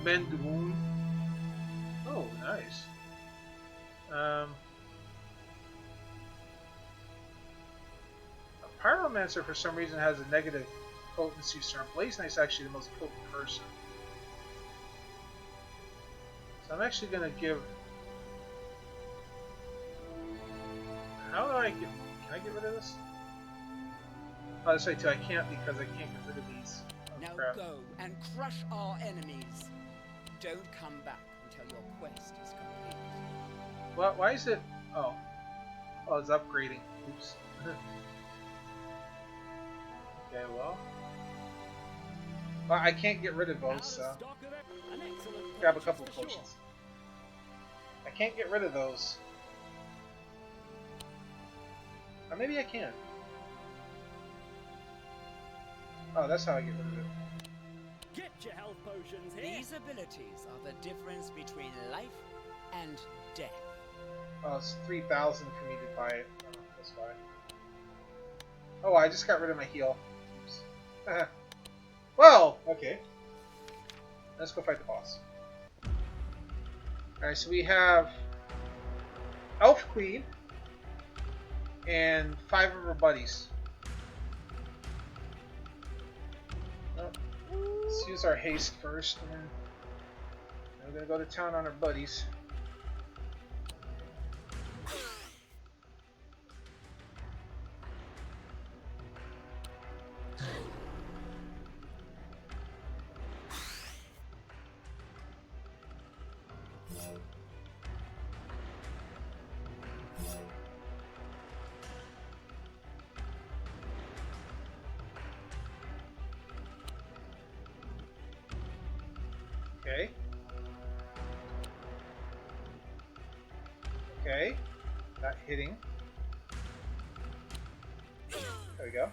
Mend wound. Oh, nice. A pyromancer for some reason has a negative potency term. Blaze Knight's actually the most potent person. So I'm actually gonna give. How do I get? Can I get rid of this? Oh, that's right too. I can't because I can't get rid of these. Oh, Now crap. go and crush our enemies. Don't come back until your quest is complete. What? Why is it? Oh. Oh, it's upgrading. Oops. Okay, well. Well, I can't get rid of Out those, of so stock of an excellent grab a purchase couple of for sure. potions. I can't get rid of those. Or maybe I can. Oh, that's how I get rid of it. Get your health potions here. These abilities are the difference between life and death. Oh, it's 3,000 for me to buy it. Oh, that's fine. Oh, I just got rid of my heal. Oops. Well, okay. Let's go fight the boss. Alright, so we have Elf Queen and 5 of her buddies. Let's use our haste first, and then we're gonna go to town on our buddies. Okay. Okay. Not hitting. There we go.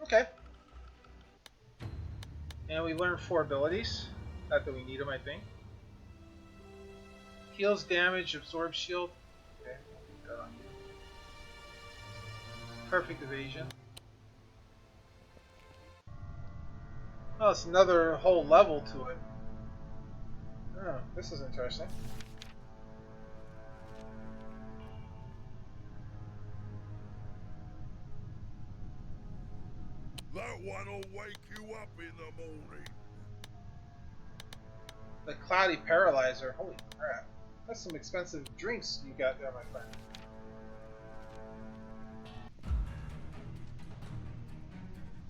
Okay. And we learned 4 abilities. Not that we need them, I think. Heals damage, absorbs shield. Okay. Perfect evasion. Oh, it's another whole level to it. Oh, this is interesting. That one'll wake you up in the morning. The Cloudy Paralyzer. Holy crap. That's some expensive drinks you got there, my friend.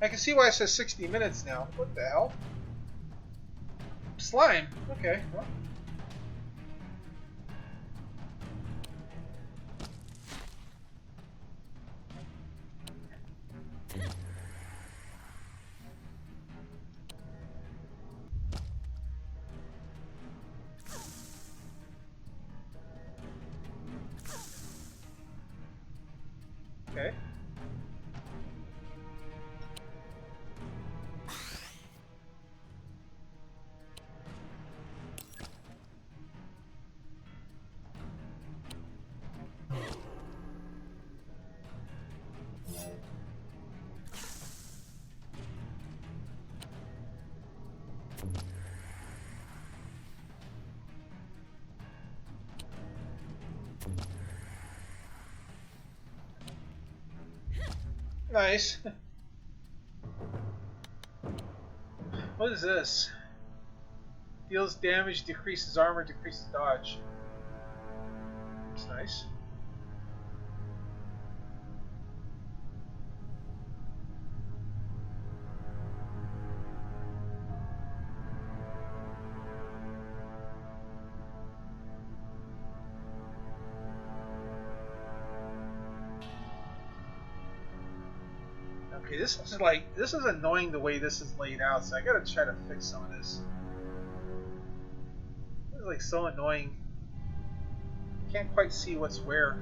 I can see why it says 60 minutes now. What the hell? Slime. Okay, well. Okay. Nice. What is this? Deals damage, decreases armor, decreases dodge. It's nice. Okay, this is annoying the way this is laid out, so I gotta try to fix some of this. This is like so annoying. Can't quite see what's where.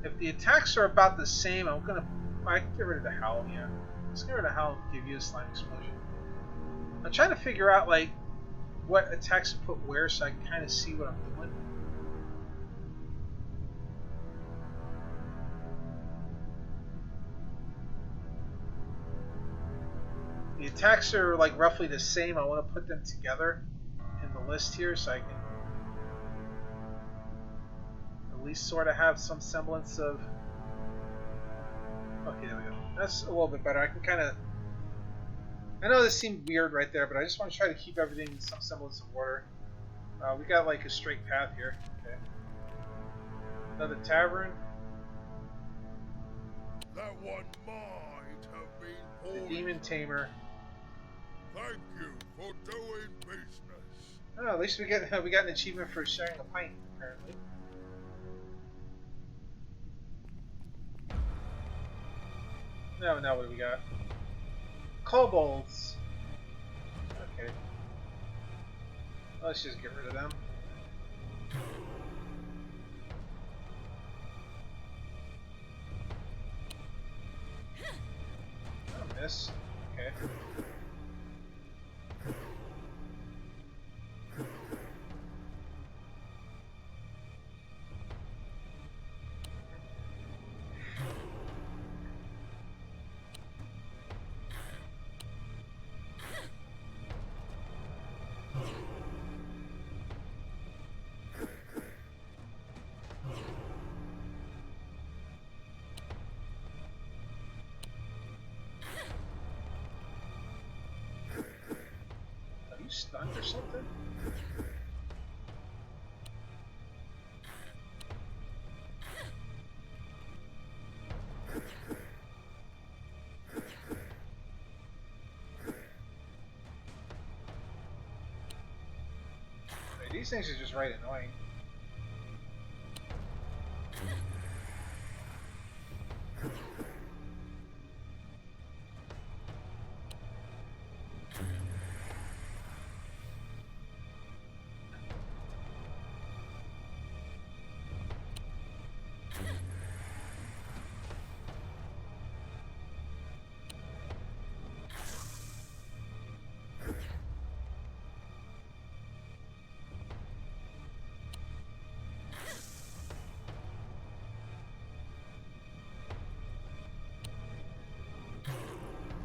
If the attacks are about the same, I can get rid of the howl, yeah. Let's get rid of the howl and give you a slime explosion. I'm trying to figure out like what attacks to put where so I can kind of see what I'm doing. The attacks are like roughly the same. I want to put them together in the list here so I can at least sort of have some semblance of... Okay, there we go. That's a little bit better. I can kind of... I know this seemed weird right there, but I just want to try to keep everything in some semblance of order. We got like a straight path here. Okay. Another tavern. That one might have been The poisoned. demon tamer. Thank you for doing business. Oh, at least we got an achievement for sharing a pint, apparently. Now what do we got? Kobolds. Okay. Let's just get rid of them. Oh, miss. Okay. Stunned or something? Okay, these things are just right annoying.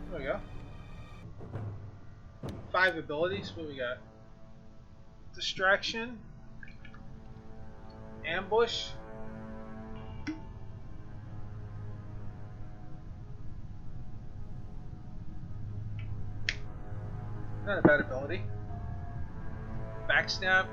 There we go. 5 abilities. What do we got? Distraction. Ambush. Not a bad ability. Backstab.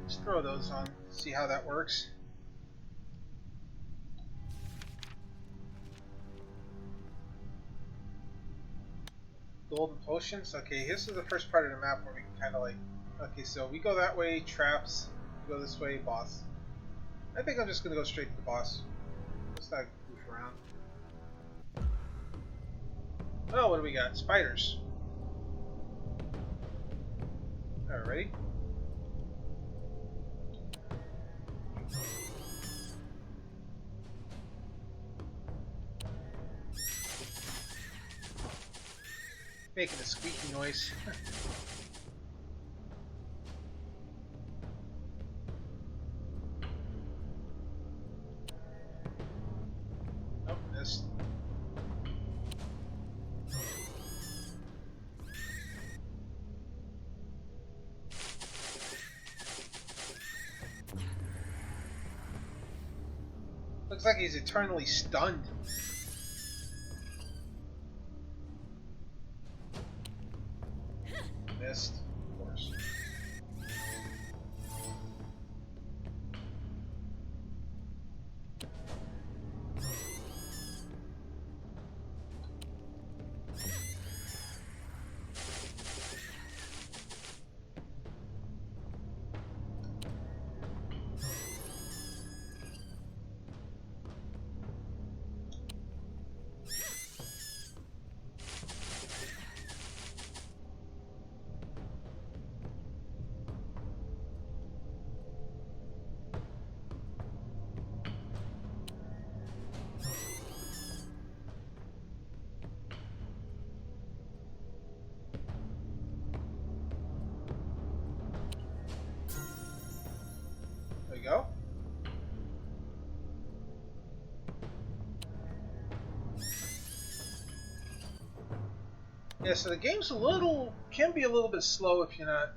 Let's throw those on, see how that works. Golden potions. Okay, this is the first part of the map where we can kind of like... Okay, so we go that way, traps. We go this way, boss. I think I'm just going to go straight to the boss. Let's not goof around. Oh, what do we got? Spiders. Alright, ready? Making a squeaky noise. Oh, missed. Looks like he's eternally stunned. Missed, of course. Yeah, so the game's can be a little bit slow if you're not.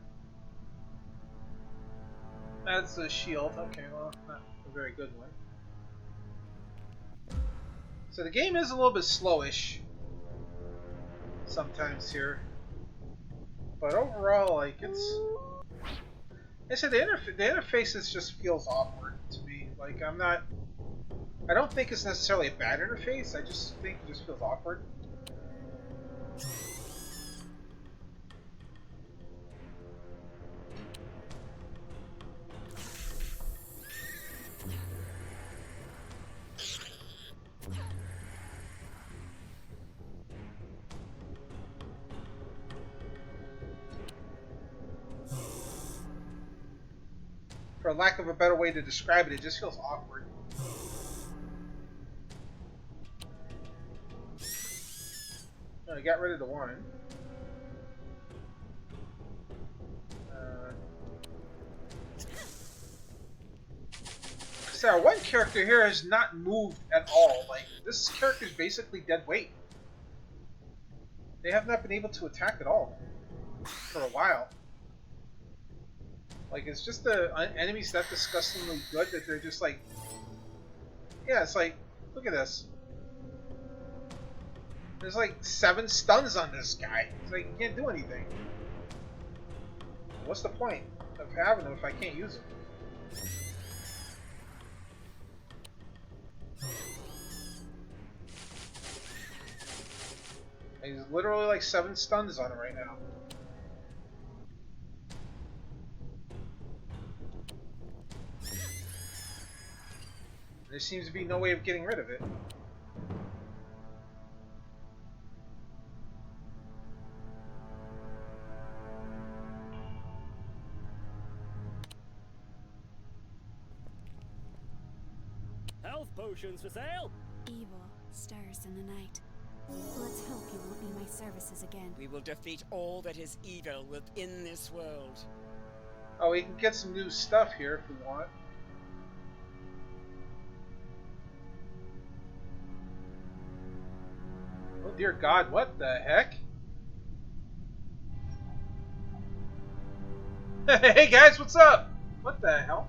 That's a shield. Okay, well, not a very good one. So the game is a little bit slowish sometimes here, but overall, like it's. I said the interface just feels awkward to me. Like I don't think it's necessarily a bad interface. I just think it just feels awkward. For lack of a better way to describe it, it just feels awkward. Oh, I got rid of the one. So our one character here has not moved at all. Like, this character is basically dead weight. They have not been able to attack at all for a while. Like, it's just the enemy's that disgustingly good that they're just like... Yeah, it's like, look at this. There's like 7 stuns on this guy. It's like, you can't do anything. What's the point of having them if I can't use them? He's literally like 7 stuns on him right now. There seems to be no way of getting rid of it. Health potions for sale. Evil stirs in the night. Let's hope you won't need my services again. We will defeat all that is evil within this world. Oh, we can get some new stuff here if we want. Oh dear God, what the heck? Hey guys, what's up? What the hell?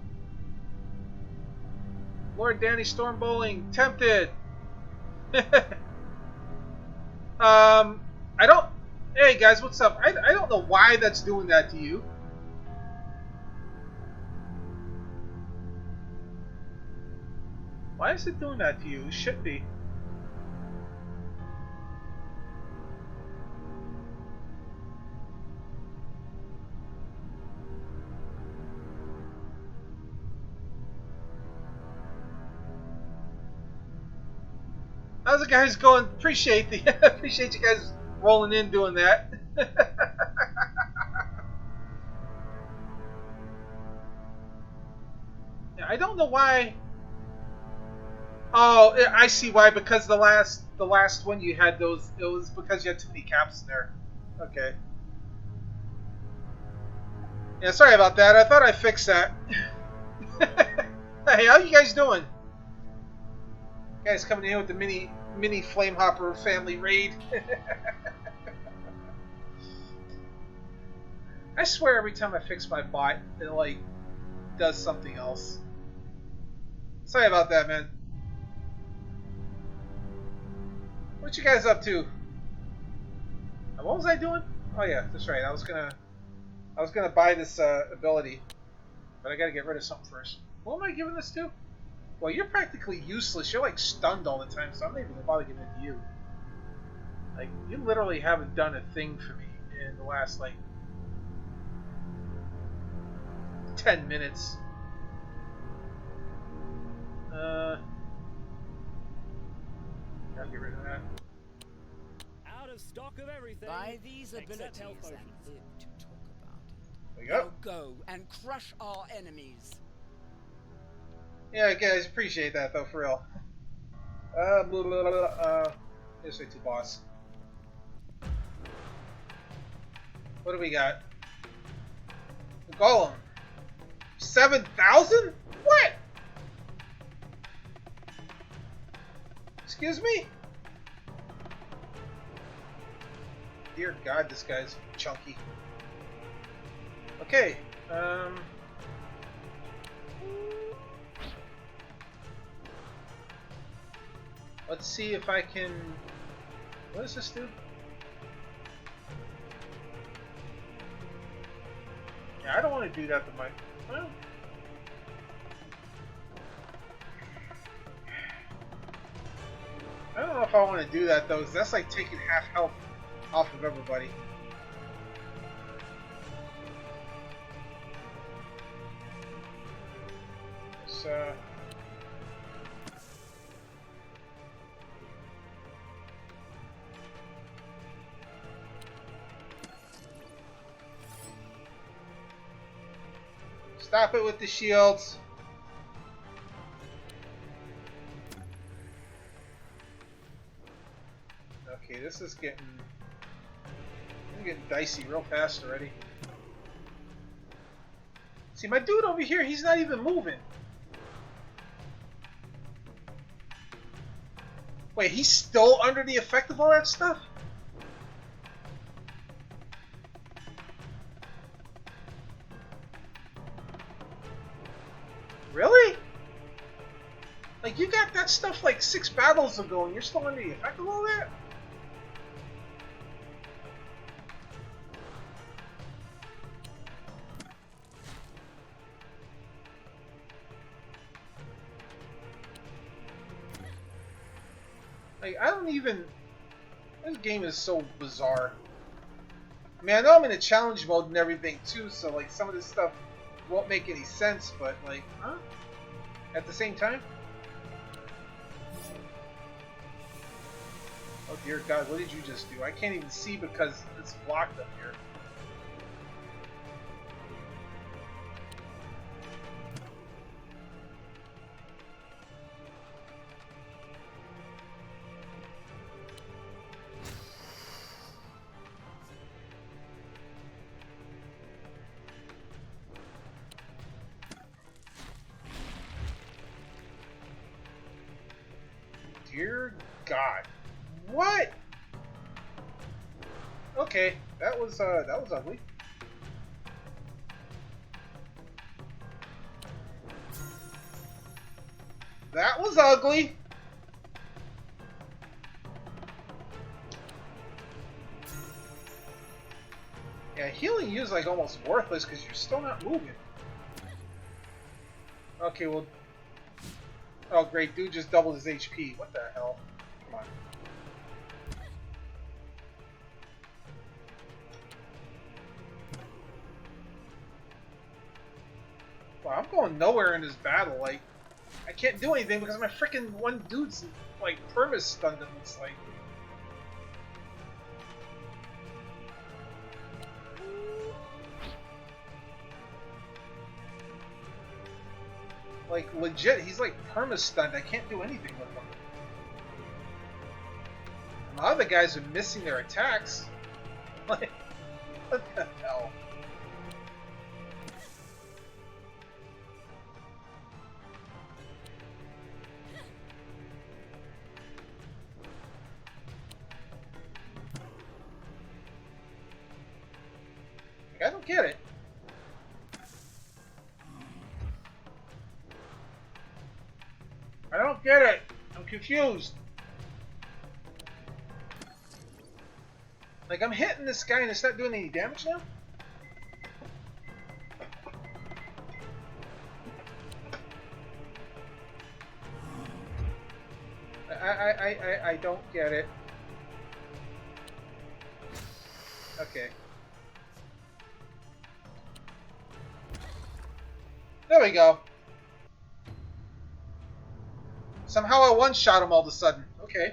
Lord Danny Storm Bowling, tempted. I don't. Hey guys, what's up? I don't know why that's doing that to you. Why is it doing that to you? It should be. How's it guys going? Appreciate you guys rolling in doing that. Yeah, I don't know why. Oh, I see why. Because the last one you had those. It was because you had too many caps there. Okay. Yeah, sorry about that. I thought I fixed that. Hey, how you guys doing? Guys coming in with the mini Flamehopper family raid. I swear every time I fix my bot, it like does something else. Sorry about that, man. What you guys up to? What was I doing? Oh yeah, that's right. I was gonna buy this ability, but I gotta get rid of something first. What am I giving this to? Well, you're practically useless. You're like stunned all the time, so I'm not even gonna bother giving it to you. Like, you literally haven't done a thing for me in the last like 10 minutes. I'll get rid of that. Out of stock of everything. Buy these except abilities health and potions. live to talk about it. There you go. Now go and crush our enemies. Yeah, guys, appreciate that though, for real. Blah, blah, blah, blah, here's to boss. What do we got? The Golem. 7,000? What? Excuse me? Dear God, this guy's chunky. Okay. Let's see if I can... What does this do? Yeah, I don't want to do that to my... Well... I don't know if I want to do that though, because that's like taking half health off of everybody. Let's, stop it with the shields. Okay, this is getting dicey real fast already. See, my dude over here, he's not even moving. Wait, he's still under the effect of all that stuff? Really? Like, you got that stuff like 6 battles ago and you're still under the effect of all that? Like, I don't even... This game is so bizarre. I mean, I know I'm in a challenge mode and everything too, so like some of this stuff won't make any sense, but like, huh? At the same time? Oh dear God, what did you just do? I can't even see because it's blocked up here. Dear God. What? Okay, that was ugly. That was ugly. Yeah, healing you is like almost worthless because you're still not moving. Okay, well. Oh great, dude just doubled his HP. What the hell? Come on. Wow, I'm going nowhere in this battle. Like, I can't do anything because my freaking one dude's like perma-stunned. It looks like legit, he's like perma-stunned. I can't do anything with him. And the other guys are missing their attacks. Like, what the hell? I don't get it. I don't get it. I'm confused. Like, I'm hitting this guy and it's not doing any damage now? I don't get it. Okay. There we go. Somehow I one-shot him all of a sudden. Okay.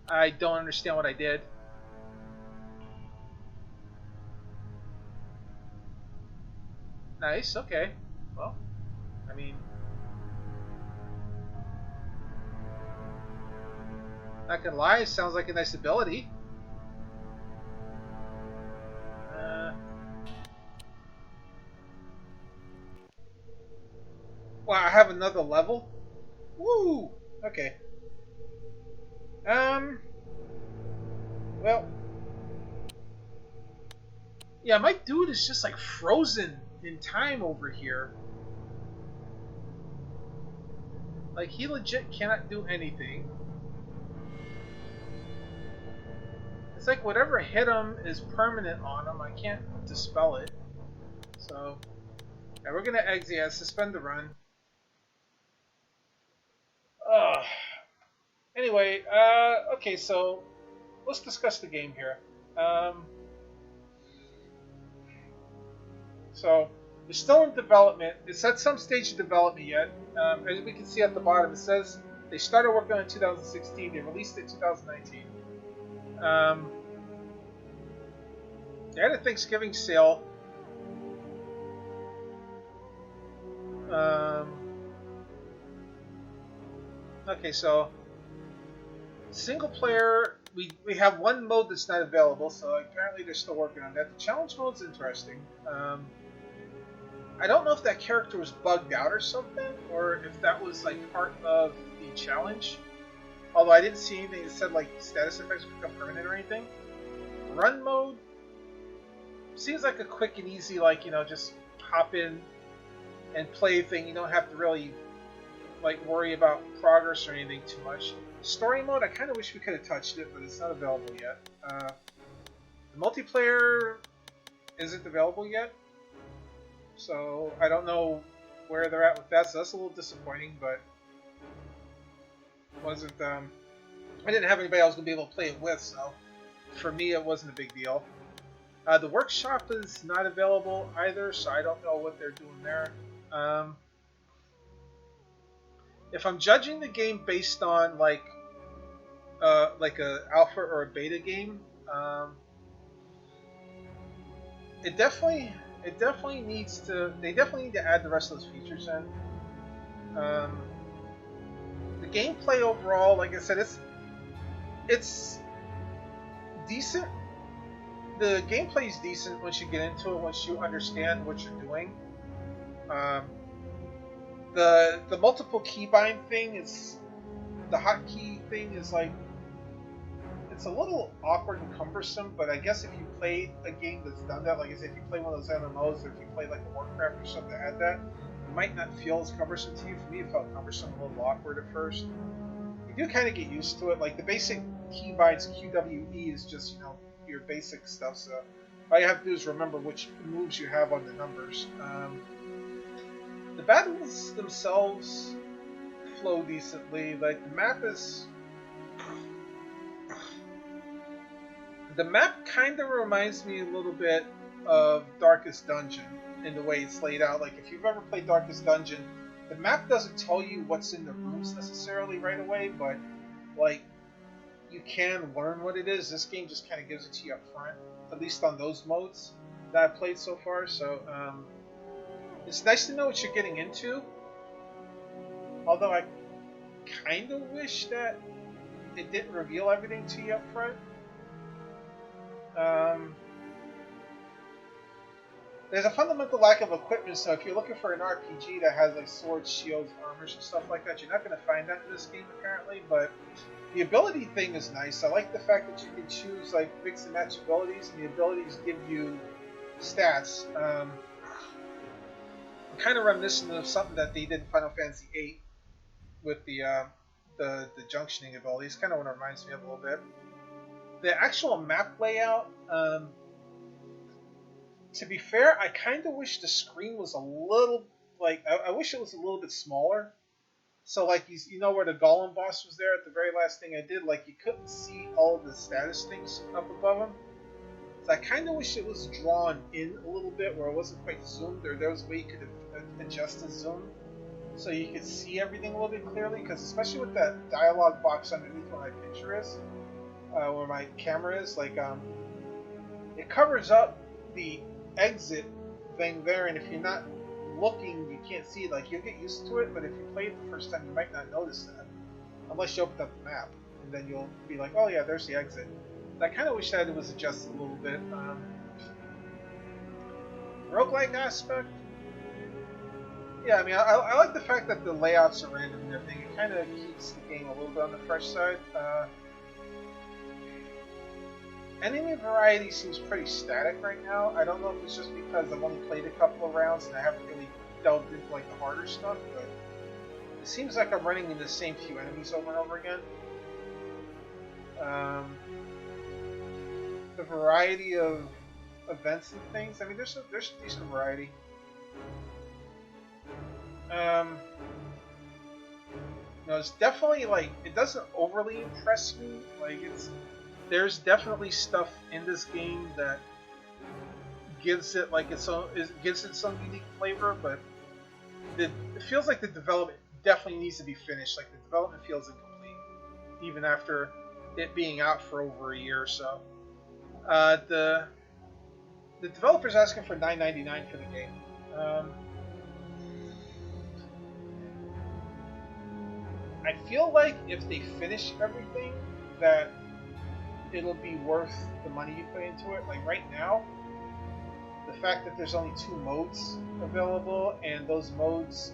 I don't understand what I did. Nice, okay. Well, I mean... Not gonna lie, it sounds like a nice ability. Wow, I have another level? Woo! Okay. Well, Yeah, my dude is just like frozen in time over here. Like, he legit cannot do anything. It's like whatever hit him is permanent on him. I can't dispel it. So, yeah, we're gonna exit. Yeah, suspend the run. Ugh. Anyway, okay, so let's discuss the game here. So, it's still in development. It's at some stage of development yet. As we can see at the bottom, it says they started working on it in 2016. They released it in 2019. They had a Thanksgiving sale. Okay, so single player, we have one mode that's not available, so apparently they're still working on that. The challenge mode's interesting. I don't know if that character was bugged out or something, or if that was like part of the challenge. Although I didn't see anything that said like status effects become permanent or anything. Run mode seems like a quick and easy, like, you know, just hop in and play thing. You don't have to really like worry about progress or anything too much. Story mode, I kind of wish we could have touched it, but it's not available yet. The multiplayer isn't available yet, so I don't know where they're at with that. So that's a little disappointing, but wasn't. I didn't have anybody I was gonna be able to play it with, so for me it wasn't a big deal. The workshop is not available either, so I don't know what they're doing there. If I'm judging the game based on like a alpha or a beta game, it definitely needs to. They definitely need to add the rest of those features in. The gameplay overall, like I said, it's decent. The gameplay is decent once you get into it, once you understand what you're doing. The multiple keybind thing is, the hotkey thing is like, it's a little awkward and cumbersome, but I guess if you play a game that's done that, like I said, if you play one of those MMOs, or if you play like a Warcraft or something that had that, it might not feel as cumbersome to you. For me, it felt cumbersome, a little awkward at first. You do kind of get used to it. Like the basic keybinds, QWE is just, you know, your basic stuff, so all you have to do is remember which moves you have on the numbers. The battles themselves flow decently. Like the map kind of reminds me a little bit of Darkest Dungeon in the way it's laid out. Like if you've ever played Darkest Dungeon, the map doesn't tell you what's in the rooms necessarily right away, but like you can learn what it is. This game just kind of gives it to you up front, at least on those modes that I've played so far. So it's nice to know what you're getting into, although I kind of wish that it didn't reveal everything to you up front. There's a fundamental lack of equipment, so if you're looking for an RPG that has like swords, shields, armors, and stuff like that, you're not going to find that in this game apparently, but the ability thing is nice. I like the fact that you can choose like mix and match abilities, and the abilities give you stats. Kind of reminiscent of something that they did in Final Fantasy VIII with the junctioning abilities. Kind of what it reminds me of a little bit. The actual map layout, to be fair, I kind of wish the screen was a little, like, I wish it was a little bit smaller. So, like, you know where the Golem boss was there at the very last thing I did? Like, you couldn't see all of the status things up above him. So I kind of wish it was drawn in a little bit, where it wasn't quite zoomed, or there was a way you could adjust the zoom so you could see everything a little bit clearly, because especially with that dialogue box underneath where my picture is, where my camera is, like, it covers up the exit thing there, and if you're not looking, you can't see it. Like, you'll get used to it, but if you play it the first time, you might not notice that unless you open up the map, and then you'll be like, oh yeah, there's the exit. I kind of wish that it was adjusted a little bit. Roguelike aspect, yeah, I mean, I like the fact that the layouts are random and everything. It kind of keeps the game a little bit on the fresh side. enemy variety seems pretty static right now. I don't know if it's just because I've only played a couple of rounds and I haven't really delved into like the harder stuff, but it seems like I'm running into the same few enemies over and over again. The variety of events and things, I mean, there's a decent variety. No, it's definitely like, it doesn't overly impress me. Like, there's definitely stuff in this game that gives it like gives it some unique flavor, but it feels like the development definitely needs to be finished. Like, the development feels incomplete, even after it being out for over a year or so. The developer's asking for $9.99 for the game. I feel like if they finish everything, that it'll be worth the money you put into it. Like right now, the fact that there's only 2 modes available, and those modes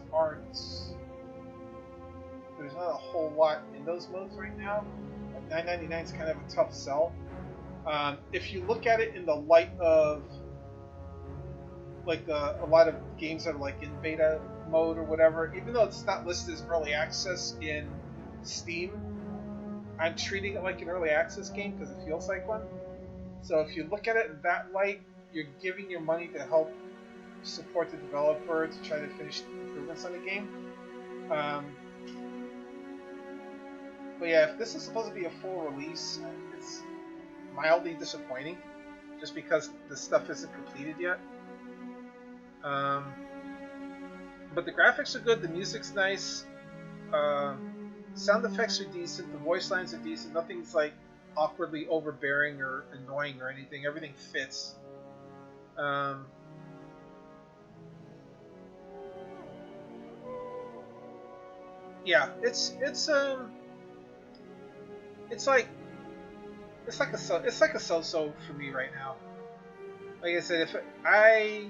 there's not a whole lot in those modes right now. Like $9.99 is kind of a tough sell. If you look at it in the light of like a lot of games that are like in beta mode or whatever, even though it's not listed as early access in Steam, I'm treating it like an early access game because it feels like one. So if you look at it in that light, you're giving your money to help support the developer to try to finish improvements on the game. But yeah, if this is supposed to be a full release, it's mildly disappointing just because the stuff isn't completed yet. But the graphics are good, the music's nice, sound effects are decent, the voice lines are decent, nothing's like awkwardly overbearing or annoying or anything, everything fits. Yeah, it's like a so-so for me right now. Like I said, if I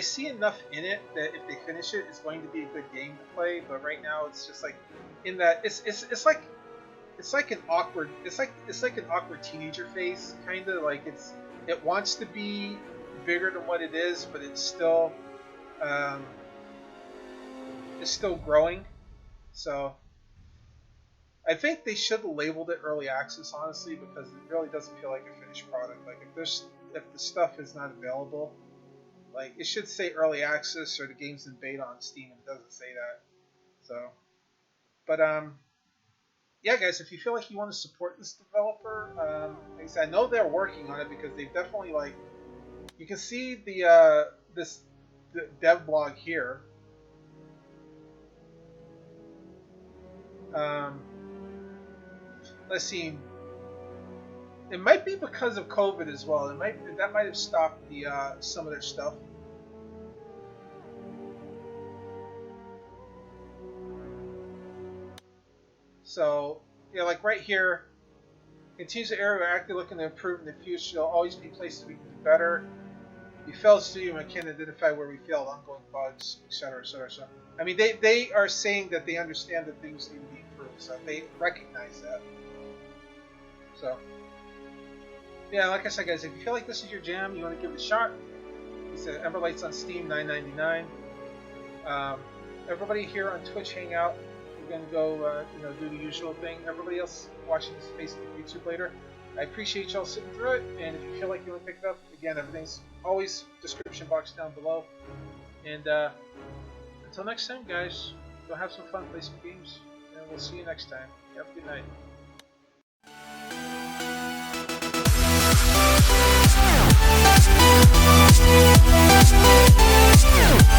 see enough in it that if they finish it, it's going to be a good game to play. But right now, it's just like in that it's like an awkward teenager phase, kind of like it wants to be bigger than what it is, but it's still growing. So I think they should have labeled it early access, honestly, because it really doesn't feel like a finished product. Like if the stuff is not available, like it should say early access or the game's in beta on Steam, and it doesn't say that. So, but yeah, guys, if you feel like you want to support this developer, like I said, I know they're working on it because they've definitely like you can see the dev blog here. Let's see. It might be because of COVID as well. That might have stopped some of their stuff. So yeah, like right here, continues the area we're actively looking to improve in the future. There'll always be places we can do better. We failed studio and can't identify where we failed, ongoing bugs, etc., etc. So I mean, they are saying that they understand that things need to be improved, so they recognize that. So yeah, like I said, guys, if you feel like this is your jam, you want to give it a shot. He said Emberlight's on Steam, $9.99. Everybody here on Twitch, hang out. We're gonna go, do the usual thing. Everybody else watching this Facebook, YouTube later, I appreciate y'all sitting through it. And if you feel like you want to pick it up, again, everything's always description box down below. And until next time, guys, go have some fun, play some games, and we'll see you next time. Have a good night. Yeah.